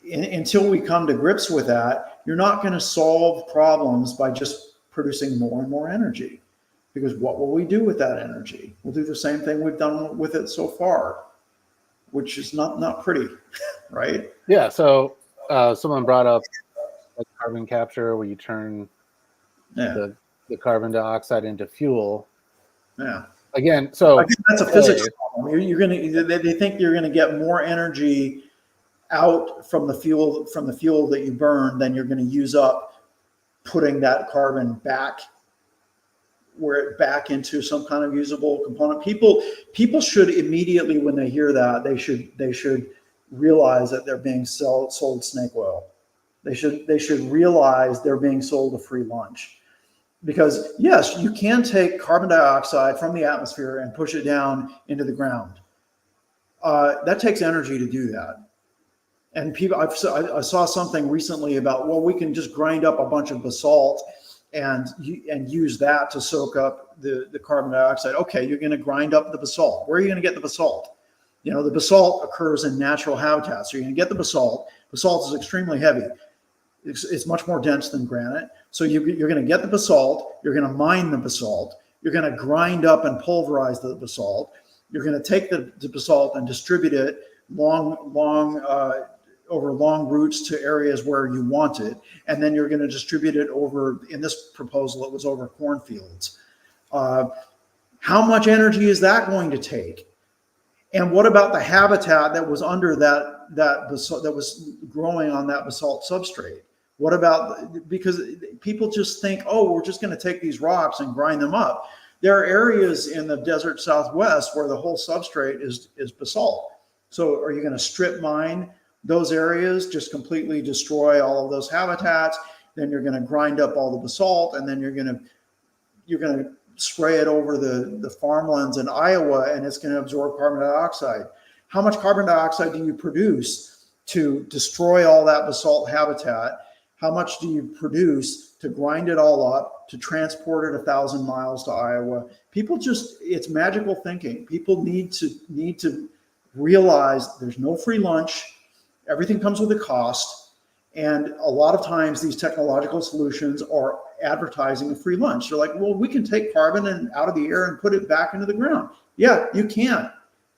until we come to grips with that, you're not going to solve problems by just producing more and more energy. Because what will we do with that energy? We'll do the same thing we've done with it so far, which is not pretty, right? Yeah. So someone brought up like carbon capture, where you turn the carbon dioxide into fuel. Yeah. Again, so that's a physics problem. They think you're gonna get more energy out from the fuel that you burn than you're going to use up putting that carbon back into some kind of usable component. People should immediately, when they hear that, they should realize that they're being sold snake oil. They should realize they're being sold a free lunch. Because yes, you can take carbon dioxide from the atmosphere and push it down into the ground. That takes energy to do that. And I saw something recently about, well, we can just grind up a bunch of basalt and use that to soak up the carbon dioxide. Okay, you're going to grind up the basalt. Where are you going to get the basalt? You know, the basalt occurs in natural habitats. So you're going to get the basalt. Basalt is extremely heavy. It's much more dense than granite. So you're going to get the basalt. You're going to mine the basalt. You're going to grind up and pulverize the basalt. You're going to take the basalt and distribute it long routes to areas where you want it, and then you're going to distribute it over. In this proposal, it was over cornfields. How much energy is that going to take? And what about the habitat that was under that was growing on that basalt substrate? What about, because people just think, oh, we're just going to take these rocks and grind them up. There are areas in the desert Southwest where the whole substrate is basalt. So are you going to strip mine those areas, just completely destroy all of those habitats? Then you're going to grind up all the basalt, and then you're going to spray it over the farmlands in Iowa, and it's going to absorb carbon dioxide. How much carbon dioxide do you produce to destroy all that basalt habitat? How much do you produce to grind it all up, to transport it 1,000 miles to Iowa? People just, it's magical thinking. People need to realize there's no free lunch. Everything comes with a cost. And a lot of times these technological solutions are advertising a free lunch. They're like, well, we can take carbon and out of the air and put it back into the ground. Yeah, you can.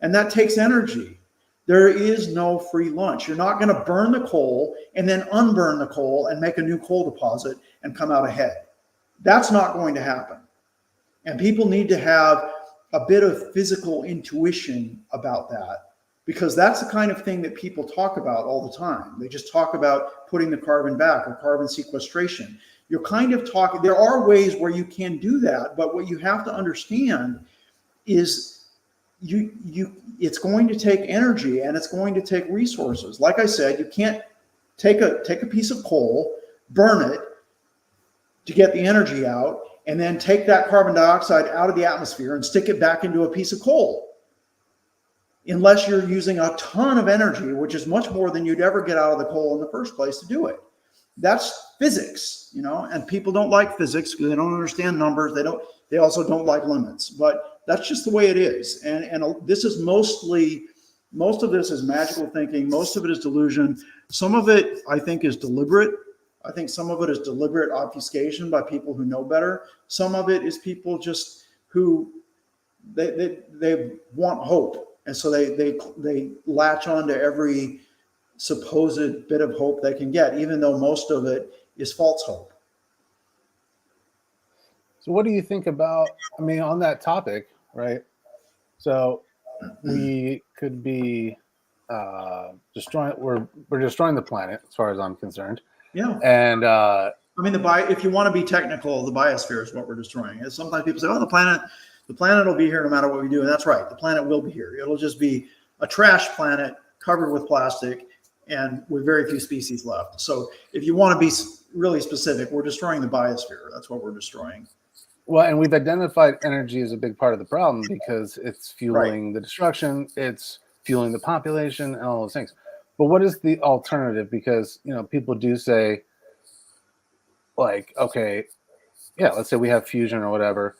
And that takes energy. There is no free lunch. You're not going to burn the coal and then unburn the coal and make a new coal deposit and come out ahead. That's not going to happen. And people need to have a bit of physical intuition about that, because that's the kind of thing that people talk about all the time. They just talk about putting the carbon back or carbon sequestration. You're kind of talking, there are ways where you can do that, but what you have to understand is it's going to take energy and it's going to take resources. Like I said, you can't take a piece of coal, burn it to get the energy out, and then take that carbon dioxide out of the atmosphere and stick it back into a piece of coal. Unless you're using a ton of energy, which is much more than you'd ever get out of the coal in the first place to do it. That's physics, and people don't like physics because they don't understand numbers. They also don't like limits, but that's just the way it is. And this is most of this is magical thinking. Most of it is delusion. Some of it, I think, is deliberate. I think some of it is deliberate obfuscation by people who know better. Some of it is people just who they want hope. And so they latch on to every supposed bit of hope they can get, even though most of it is false hope. So what do you think about, on that topic, right? So we could be we're destroying the planet as far as I'm concerned. Yeah. And if you want to be technical, the biosphere is what we're destroying. And sometimes people say, oh, the planet will be here no matter what we do. And that's right. The planet will be here. It'll just be a trash planet covered with plastic and with very few species left. So if you want to be really specific, we're destroying the biosphere. That's what we're destroying. Well, and we've identified energy as a big part of the problem because it's fueling the destruction, it's fueling the population and all those things. But what is the alternative? Because, people do say, like, okay, yeah, let's say we have fusion or whatever.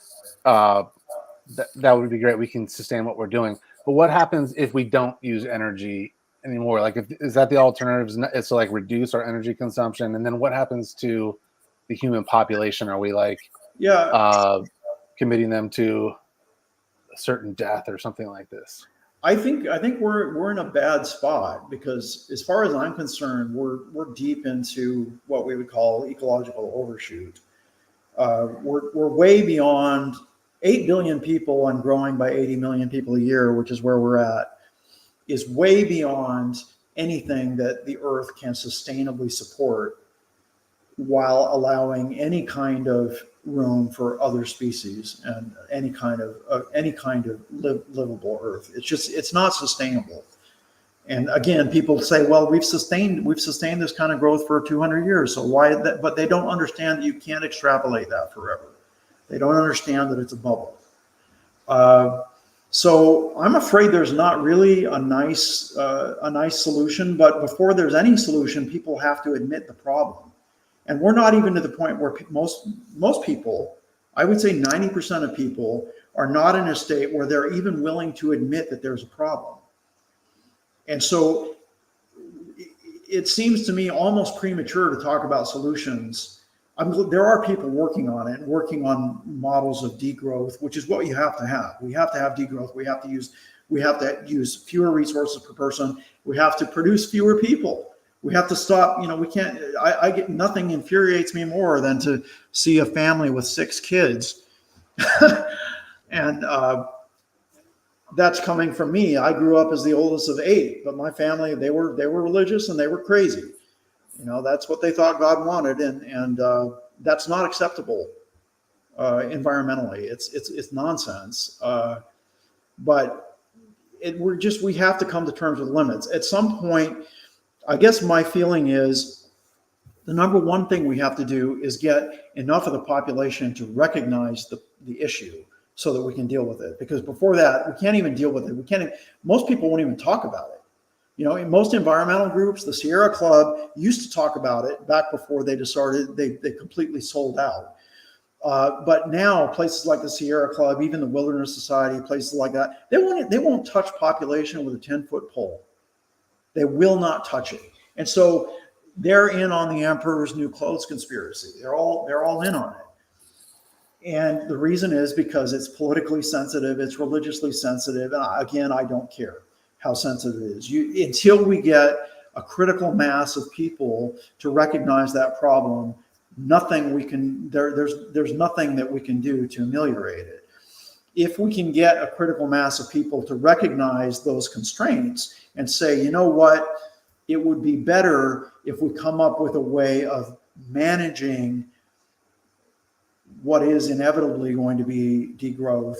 That would be great. We can sustain what we're doing. But what happens if we don't use energy anymore? Like, is that the alternative? Is to reduce our energy consumption? And then what happens to the human population? Are we committing them to a certain death or something like this? I think we're in a bad spot because, as far as I'm concerned, we're deep into what we would call ecological overshoot. We're way beyond 8 billion people and growing by 80 million people a year, which is where we're at, is way beyond anything that the Earth can sustainably support while allowing any kind of room for other species and any kind of livable Earth. It's not sustainable. And again, people say, well, we've sustained this kind of growth for 200 years. So why that? But they don't understand that you can't extrapolate that forever. They don't understand that it's a bubble. So I'm afraid there's not really a nice solution. But before there's any solution, people have to admit the problem. And we're not even to the point where most people, I would say 90% of people, are not in a state where they're even willing to admit that there's a problem. And so it seems to me almost premature to talk about solutions. There are people working on it, working on models of degrowth, which is what you have to have. We have to have degrowth. We have to use fewer resources per person. We have to produce fewer people. We have to stop. We can't. I get nothing infuriates me more than to see a family with 6 kids, and that's coming from me. I grew up as the oldest of 8, but my family, they were religious and they were crazy. That's what they thought God wanted, and that's not acceptable environmentally. It's nonsense. But we have to come to terms with limits. At some point, I guess my feeling is the number one thing we have to do is get enough of the population to recognize the issue so that we can deal with it. Because before that, we can't even deal with it. Most people won't even talk about it. In most environmental groups, the Sierra Club used to talk about it back before they completely sold out. But now places like the Sierra Club, even the Wilderness Society, places like that, they won't touch population with a 10-foot pole. They will not touch it. And so they're in on the Emperor's New Clothes conspiracy. They're all in on it. And the reason is because it's politically sensitive, it's religiously sensitive. And again, I don't care how sensitive it is. Until we get a critical mass of people to recognize that problem, there's nothing that we can do to ameliorate it. If we can get a critical mass of people to recognize those constraints and say, you know what, it would be better if we come up with a way of managing what is inevitably going to be degrowth,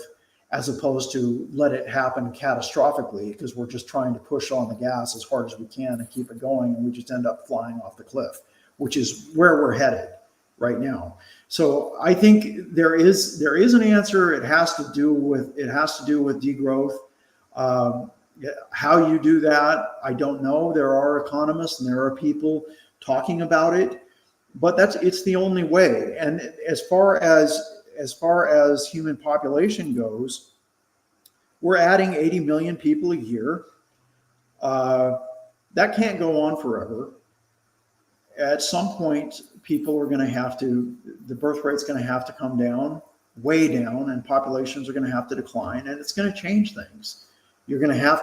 as opposed to let it happen catastrophically, because we're just trying to push on the gas as hard as we can and keep it going, and we just end up flying off the cliff, which is where we're headed right now. So I think there is an answer. It has to do with degrowth. How you do that, I don't know. There are economists and there are people talking about it, but it's the only way. And as far as human population goes, we're adding 80 million people a year. That can't go on forever. At some point, people are going to the birth rate's going to have to come down, way down, and populations are going to have to decline, and it's going to change things. You're going to have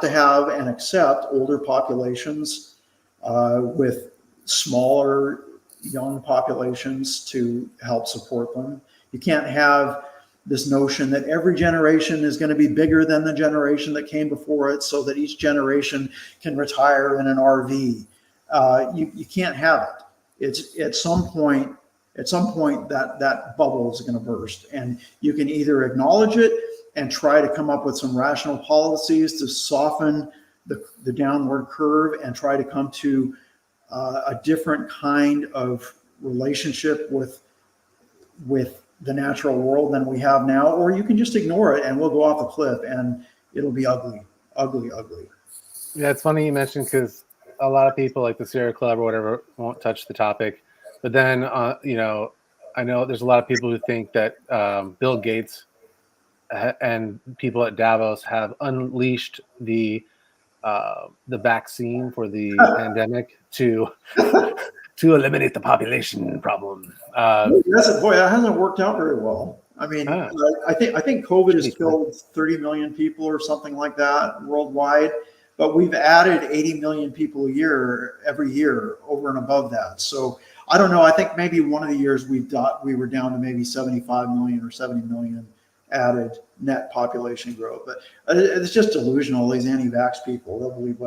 and accept older populations with smaller young populations to help support them. You can't have this notion that every generation is going to be bigger than the generation that came before it, so that each generation can retire in an RV. You can't have it. It's at some point that bubble is going to burst, and you can either acknowledge it and try to come up with some rational policies to soften the downward curve and try to come to a different kind of relationship with the natural world than we have now, or you can just ignore it and we'll go off the cliff and it'll be ugly. Yeah, it's funny you mentioned, because a lot of people like the Sierra Club or whatever won't touch the topic. But then, I know there's a lot of people who think that Bill Gates and people at Davos have unleashed the vaccine for the pandemic to eliminate the population problem. That hasn't worked out very well. I mean, I think COVID has killed 30 million people or something like that worldwide, but we've added 80 million people every year over and above that. So I don't know. I think maybe one of the years we were down to maybe 75 million or 70 million added net population growth. But it's just delusional. These anti-vax people, they'll believe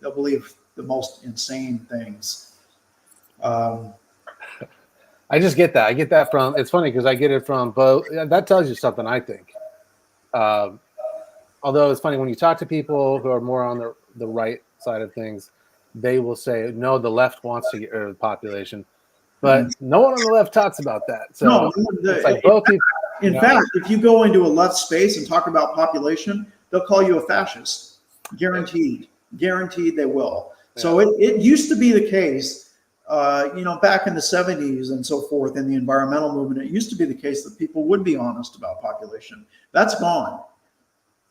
they'll believe the most insane things. I just get that. I get that from, it's funny because I get it from both. That tells you something, I think. Although it's funny when you talk to people who are more on the right side of things, they will say, no, the left wants to get rid of the population. But no one on the left talks about that. So it's like both people. In fact, if you go into a left space and talk about population, they'll call you a fascist. Guaranteed they will. Yeah. So it used to be the case, back in the 70s and so forth in the environmental movement, it used to be the case that people would be honest about population. That's gone.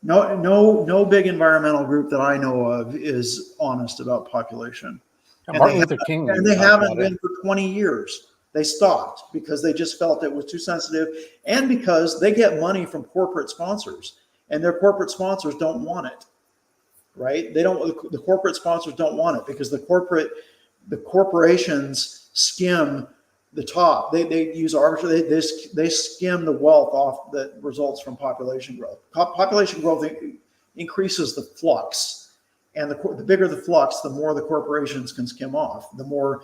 No big environmental group that I know of is honest about population. Martin Luther King. And they haven't been for 20 years. They stopped because they just felt it was too sensitive, and because they get money from corporate sponsors, and their corporate sponsors don't want it, right? The corporate sponsors don't want it because the corporate the corporations skim the top. They use arbitrary, they skim the wealth off that results from population growth. Population growth increases the flux, and the bigger the flux, the more the corporations can skim off, the more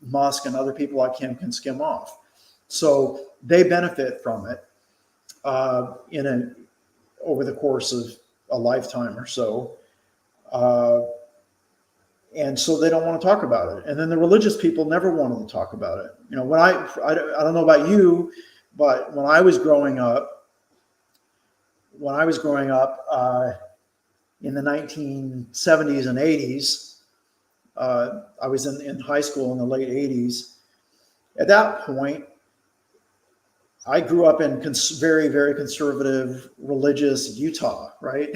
Musk and other people like him can skim off. So they benefit from it over the course of a lifetime or so. And so they don't want to talk about it. And then the religious people never wanted to talk about it. You know, when I don't know about you, but when I was growing up in the 1970s and 80s, I was in high school in the late 80s. At that point, I grew up in very, very conservative, religious Utah, right?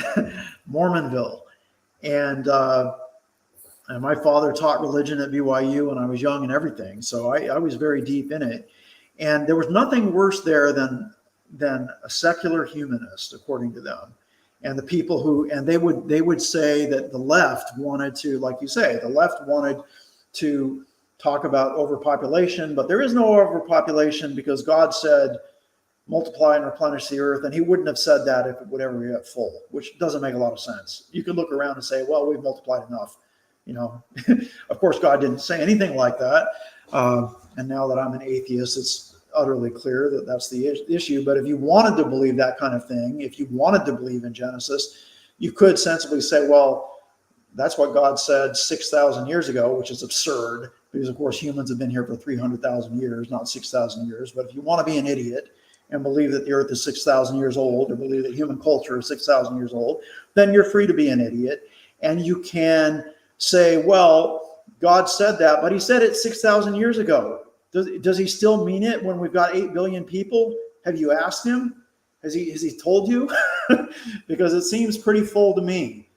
Mormonville. And my father taught religion at BYU when I was young and everything. So I was very deep in it. And there was nothing worse there than a secular humanist, according to them. And the people they would say that the left wanted to, like you say, the left wanted to talk about overpopulation, but there is no overpopulation because God said, multiply and replenish the earth. And he wouldn't have said that if it would ever get full, which doesn't make a lot of sense. You could look around and say, well, we've multiplied enough. You know, of course, God didn't say anything like that. And now that I'm an atheist, it's utterly clear that that's the issue. But if you wanted to believe that kind of thing, if you wanted to believe in Genesis, you could sensibly say, well, that's what God said 6,000 years ago, which is absurd because, of course, humans have been here for 300,000 years, not 6,000 years. But if you want to be an idiot and believe that the earth is 6,000 years old or believe that human culture is 6,000 years old, then you're free to be an idiot. And you can say, well, God said that, but he said it 6,000 years ago. Does he still mean it when we've got 8 billion people? Have you asked him? Has he told you? Because it seems pretty full to me.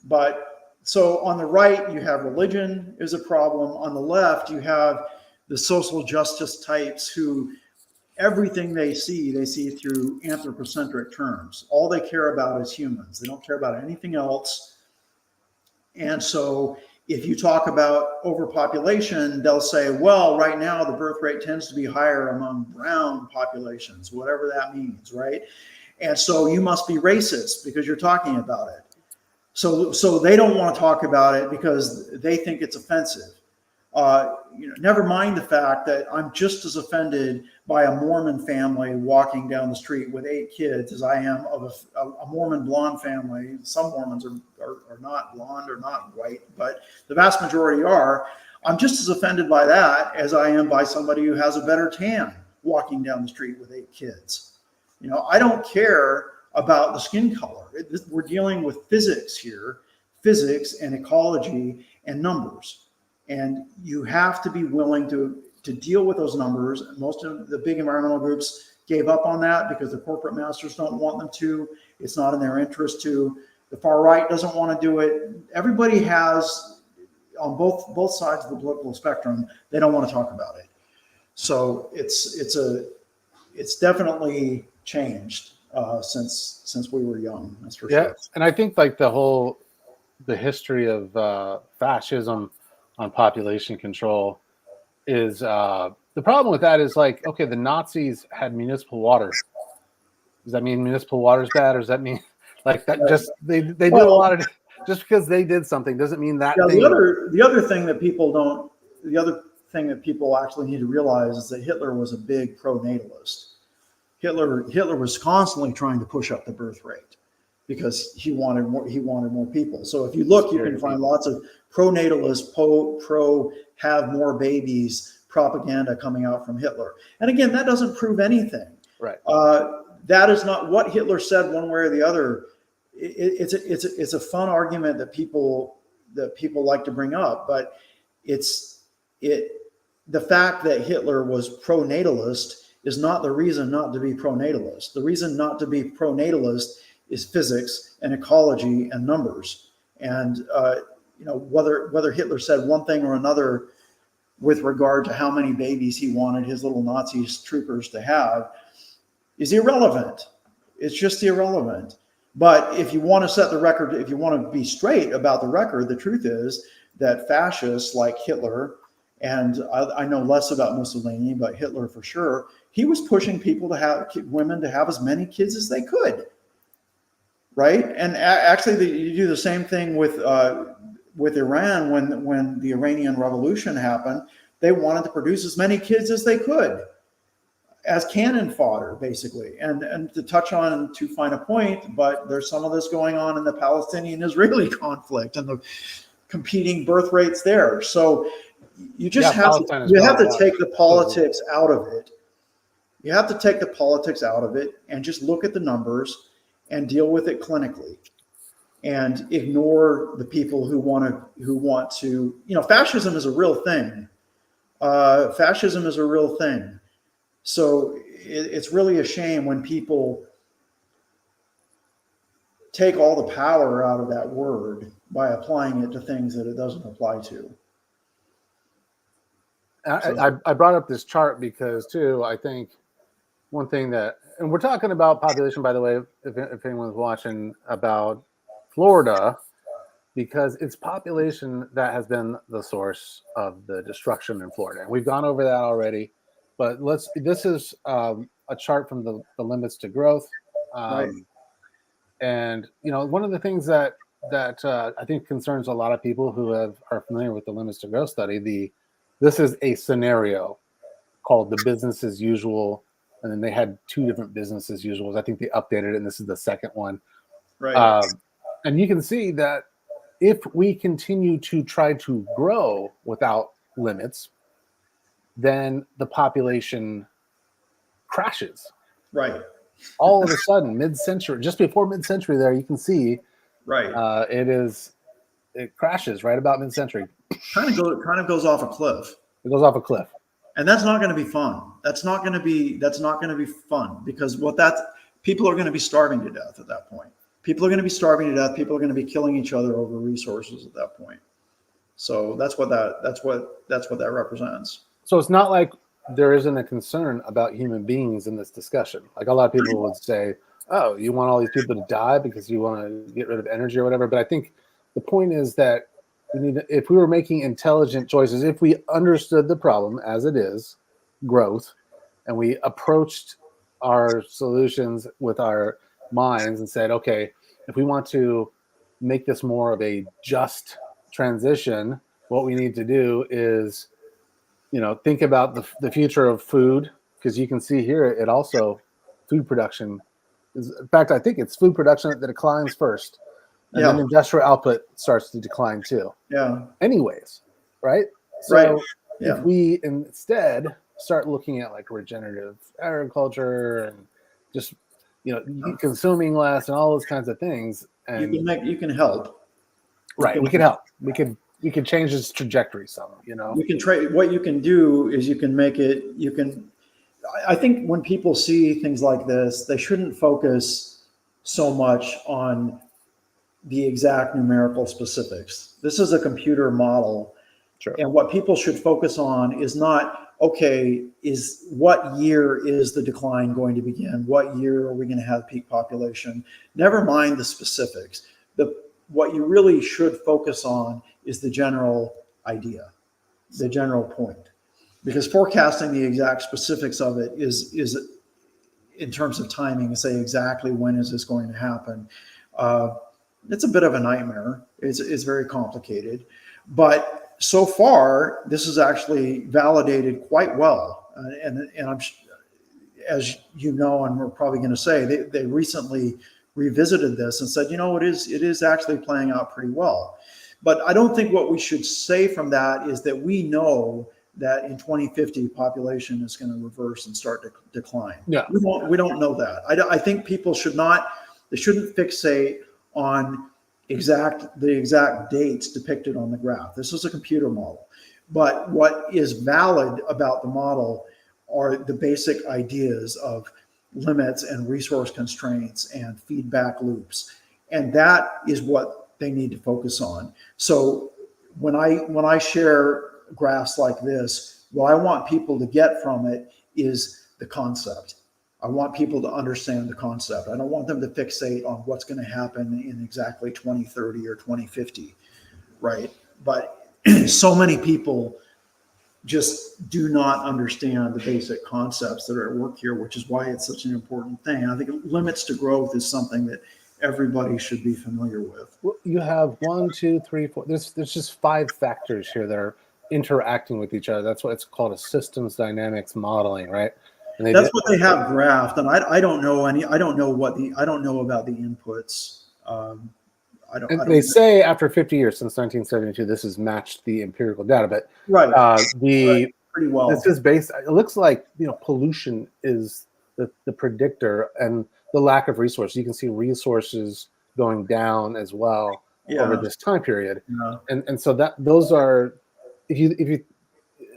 But so on the right, you have religion is a problem. On the left, you have the social justice types who everything they see through anthropocentric terms. All they care about is humans. They don't care about anything else. And so if you talk about overpopulation, they'll say, well, right now the birth rate tends to be higher among brown populations, whatever that means, right? And so you must be racist because you're talking about it. So they don't want to talk about it because they think it's offensive. Never mind the fact that I'm just as offended by a Mormon family walking down the street with 8 kids as I am of a Mormon blonde family. Some Mormons are not blonde or not white, but the vast majority are. I'm just as offended by that as I am by somebody who has a better tan walking down the street with 8 kids. You know, I don't care about the skin color. We're dealing with physics here, physics and ecology and numbers. And you have to be willing to deal with those numbers. Most of the big environmental groups gave up on that because the corporate masters don't want them to. It's not in their interest to. The far right doesn't want to do it. Everybody has, on both sides of the political spectrum, they don't want to talk about it. So it's definitely changed since we were young. That's for sure. And I think like the history of fascism on population control is the problem with that is like, okay, the Nazis had municipal water. Does that mean municipal water is bad, or does that mean like that? Just they did a lot of, just because they did something doesn't mean that. Yeah, the other thing that people actually need to realize is that Hitler was a big pro-natalist. Hitler was constantly trying to push up the birth rate because he wanted more people. So if you look, you can find lots of pro-natalist, pro have more babies propaganda coming out from Hitler. And again, that doesn't prove anything. Right. That is not what Hitler said one way or the other. It's a fun argument that people like to bring up, but the fact that Hitler was pro-natalist is not the reason not to be pro-natalist. The reason not to be pro-natalist is physics and ecology and numbers. And whether Hitler said one thing or another with regard to how many babies he wanted his little Nazi troopers to have is irrelevant. It's just irrelevant. But if you want to set the record, if you want to be straight about the record, the truth is that fascists like Hitler, and I know less about Mussolini, but Hitler for sure, he was pushing people to have women to have as many kids as they could, right? And actually, you do the same thing with Iran when the Iranian Revolution happened. They wanted to produce as many kids as they could, as cannon fodder, basically. And to touch on too fine a point, but there's some of this going on in the Palestinian-Israeli conflict and the competing birth rates there. So you just have to take the politics out of it. You have to take the politics out of it and just look at the numbers and deal with it clinically, and ignore the people who want to, fascism is a real thing. Fascism is a real thing. So it's really a shame when people take all the power out of that word by applying it to things that it doesn't apply to. I brought up this chart because, too, I think one thing that, and we're talking about population, by the way, if anyone's watching, about Florida, because it's population that has been the source of the destruction in Florida. And we've gone over that already, but this is a chart from the limits to growth. Right. And, one of the things that I think concerns a lot of people who are familiar with the limits to growth study, this is a scenario called the business as usual. And then they had two different business as usuals. I think they updated it, and this is the second one. Right. And you can see that if we continue to try to grow without limits, then the population crashes. Right. All of a sudden, mid-century, just before mid-century there, you can see right. It crashes right about mid-century. Kind of goes off a cliff. It goes off a cliff. And that's not going to be fun. That's not going to be fun, because people are going to be starving to death at that point. People are going to be starving to death. People are going to be killing each other over resources at that point. So that's what that represents. So it's not like there isn't a concern about human beings in this discussion. Like, a lot of people would say, oh, you want all these people to die because you want to get rid of energy or whatever. But I think the point is that if we were making intelligent choices, if we understood the problem as it is, growth, and we approached our solutions with our minds and said, okay, if we want to make this more of a just transition, what we need to do is, think about the future of food, because you can see here it also, food production is, in fact, I think it's food production that declines first. And then industrial output starts to decline too. Yeah. Anyways, right? So right. Yeah. If we instead start looking at like regenerative agriculture and just, consuming less and all those kinds of things, and you can help. Right. We can help. We can change this trajectory some, You can trade. What you can do is you can make it, I think when people see things like this, they shouldn't focus so much on the exact numerical specifics. This is a computer model. Sure. And what people should focus on is not, okay, is what year is the decline going to begin? What year are we going to have peak population? Never mind the specifics. What you really should focus on is the general idea, the general point. Because forecasting the exact specifics of it is in terms of timing, to say exactly when is this going to happen, it's a bit of a nightmare. It's very complicated. But so far, this is actually validated quite well. And I'm, as you know, and we're probably going to say, they recently revisited this and said, it is actually playing out pretty well. But I don't think what we should say from that is that we know that in 2050 population is going to reverse and start to decline. Yeah. We don't know that. I think people shouldn't fixate on the exact dates depicted on the graph. This is a computer model. But what is valid about the model are the basic ideas of limits and resource constraints and feedback loops. And that is what they need to focus on. So when I share graphs like this, what I want people to get from it is the concept. I want people to understand the concept. I don't want them to fixate on what's going to happen in exactly 2030 or 2050, right? But so many people just do not understand the basic concepts that are at work here, which is why it's such an important thing. And I think limits to growth is something that everybody should be familiar with. Well, you have 1, 2, 3, 4. There's just 5 factors here that are interacting with each other. That's what it's called a systems dynamics modeling, right? And That's what they have graphed, and I don't know I don't know about the inputs. They say after 50 years since 1972, this has matched the empirical data, but right, pretty well. This is based. It looks like pollution is the predictor, and the lack of resources. You can see resources going down as well over this time period, and so those are if you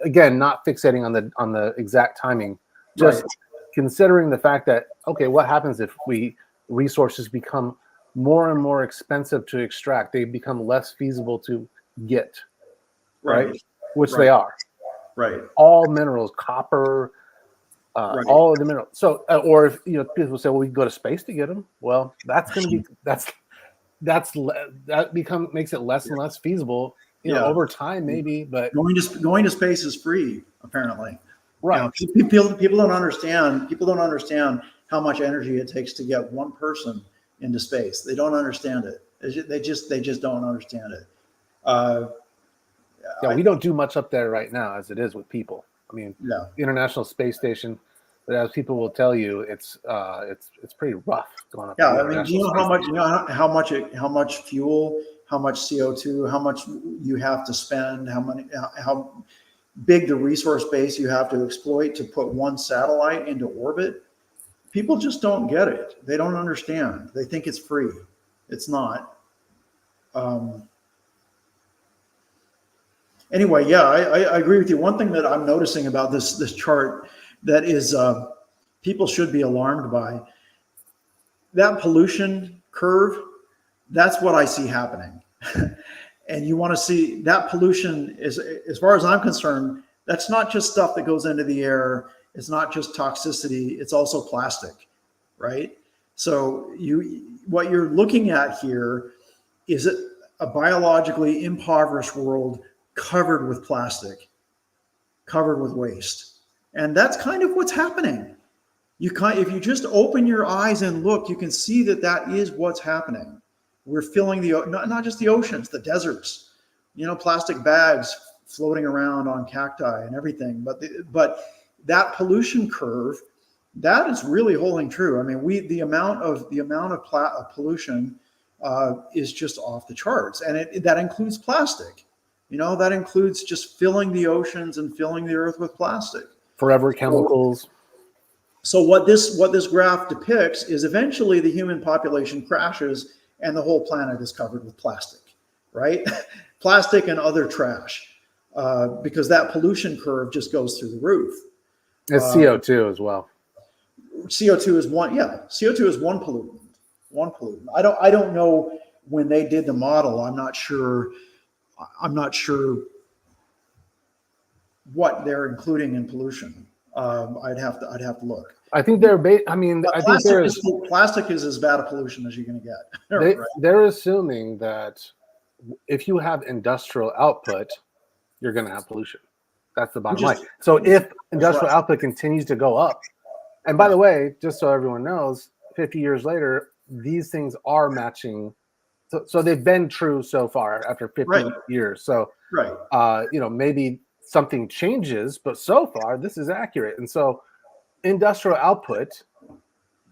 again not fixating on the exact timing, just considering the fact that what happens if resources become more and more expensive to extract? They become less feasible to get, right? Which they are. Right. All minerals, copper, all of the minerals. So, or if people say, well, we can go to space to get them. Well, that's going to be makes it less and less feasible. Over time, maybe, but going to space is free, apparently. Right. People don't understand. People don't understand how much energy it takes to get one person into space. They don't understand it. They just don't understand it. We don't do much up there right now, as it is with people. I mean, the International Space Station, but as people will tell you, it's pretty rough going up. I mean, do you know how much fuel, how much CO2, how much you have to spend, how big the resource base you have to exploit to put one satellite into orbit? People just don't get it. They don't understand. They think it's free. It's not. Anyway, I agree with you. One thing that I'm noticing about this chart that is people should be alarmed by, that pollution curve, that's what I see happening. And you want to see that pollution is, as far as I'm concerned, that's not just stuff that goes into the air. It's not just toxicity. It's also plastic, right? So what you're looking at here is a biologically impoverished world covered with plastic, covered with waste. And that's kind of what's happening. If you just open your eyes and look, you can see that is what's happening. We're filling not just the oceans, the deserts, plastic bags floating around on cacti and everything. But that pollution curve, that is really holding true. I mean, the amount of pollution is just off the charts, and that includes plastic. That includes just filling the oceans and filling the earth with plastic. Forever chemicals. So what this graph depicts is eventually the human population crashes and the whole planet is covered with plastic, right? Plastic and other trash, because that pollution curve just goes through the roof. It's CO2 as well. CO2 is one. Yeah, CO2 is one pollutant. One pollutant. I don't know when they did the model. I'm not sure what they're including in pollution. I'd have to look. I think plastic is as bad a pollution as you're going to get. They're assuming that if you have industrial output, you're going to have pollution. That's the bottom line. So if industrial output continues to go up, and by the way, just so everyone knows, 50 years later, these things are matching. So they've been true so far after 50 years. So maybe something changes, but so far this is accurate. And so industrial output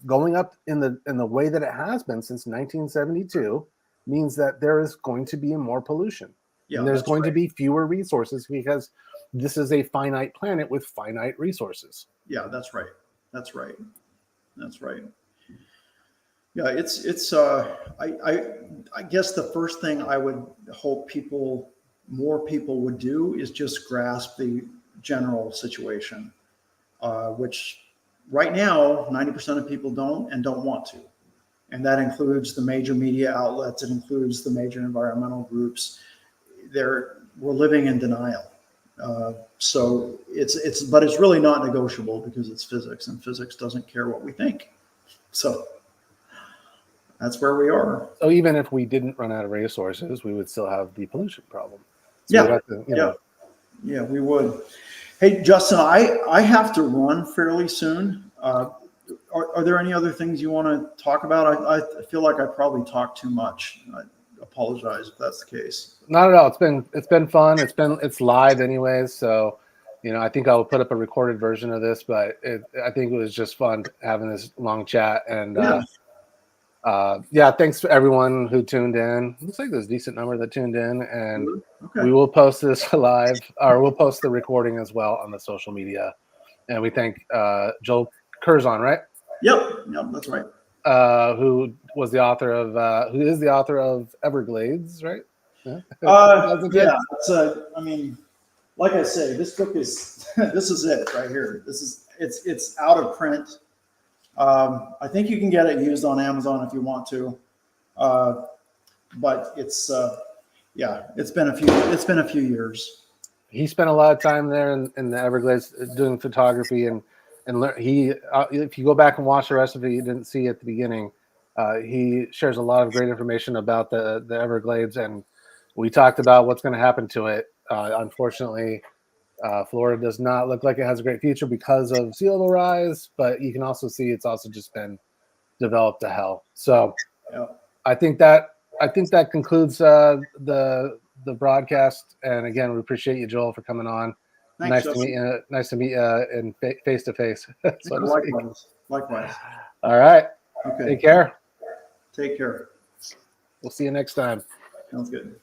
going up in the way that it has been since 1972 means that there is going to be more pollution. And there's going to be fewer resources because this is a finite planet with finite resources. Yeah, that's right. Yeah, it's I guess the first thing I would hope more people would do is just grasp the general situation, which right now 90% of people don't want to. And that includes the major media outlets, it includes the major environmental groups. We're living in denial. So but it's really not negotiable because it's physics, and physics doesn't care what we think. So that's where we are. So even if we didn't run out of resources, we would still have the pollution problem. So we'd Yeah. have to, you know. Yeah, we would. Hey, Justin, I have to run fairly soon. Are there any other things you want to talk about? I feel like I probably talked too much. I apologize if that's the case. Not at all. It's been fun. It's live anyways, so you know I think I'll put up a recorded version of this, but I think it was just fun having this long chat. And yeah, thanks to everyone who tuned in. Looks like there's a decent number that tuned in, and Okay. we will post this live, or we'll post the recording as well on the social media. And we thank Joel Curzon, right? Yep, that's right. Who is the author of Everglades, right? Yeah. Yeah. I mean, like I say, this book is this is it right here. It's out of print. I think you can get it used on Amazon if you want to, but it's been a few years. He spent a lot of time there in the Everglades doing photography, and if you go back and watch the rest of it, you didn't see at the beginning. He shares a lot of great information about the Everglades, and we talked about what's going to happen to it. Unfortunately, Florida does not look like it has a great future because of sea level rise, but you can also see it's also just been developed to hell. So Yeah. I think that concludes the broadcast. And again, we appreciate you, Joel, for coming on. Thanks, Nice Justin. to meet you. Nice to meet you in face to face. Likewise. All right. Okay. Take care. Take care. We'll see you next time. Sounds good.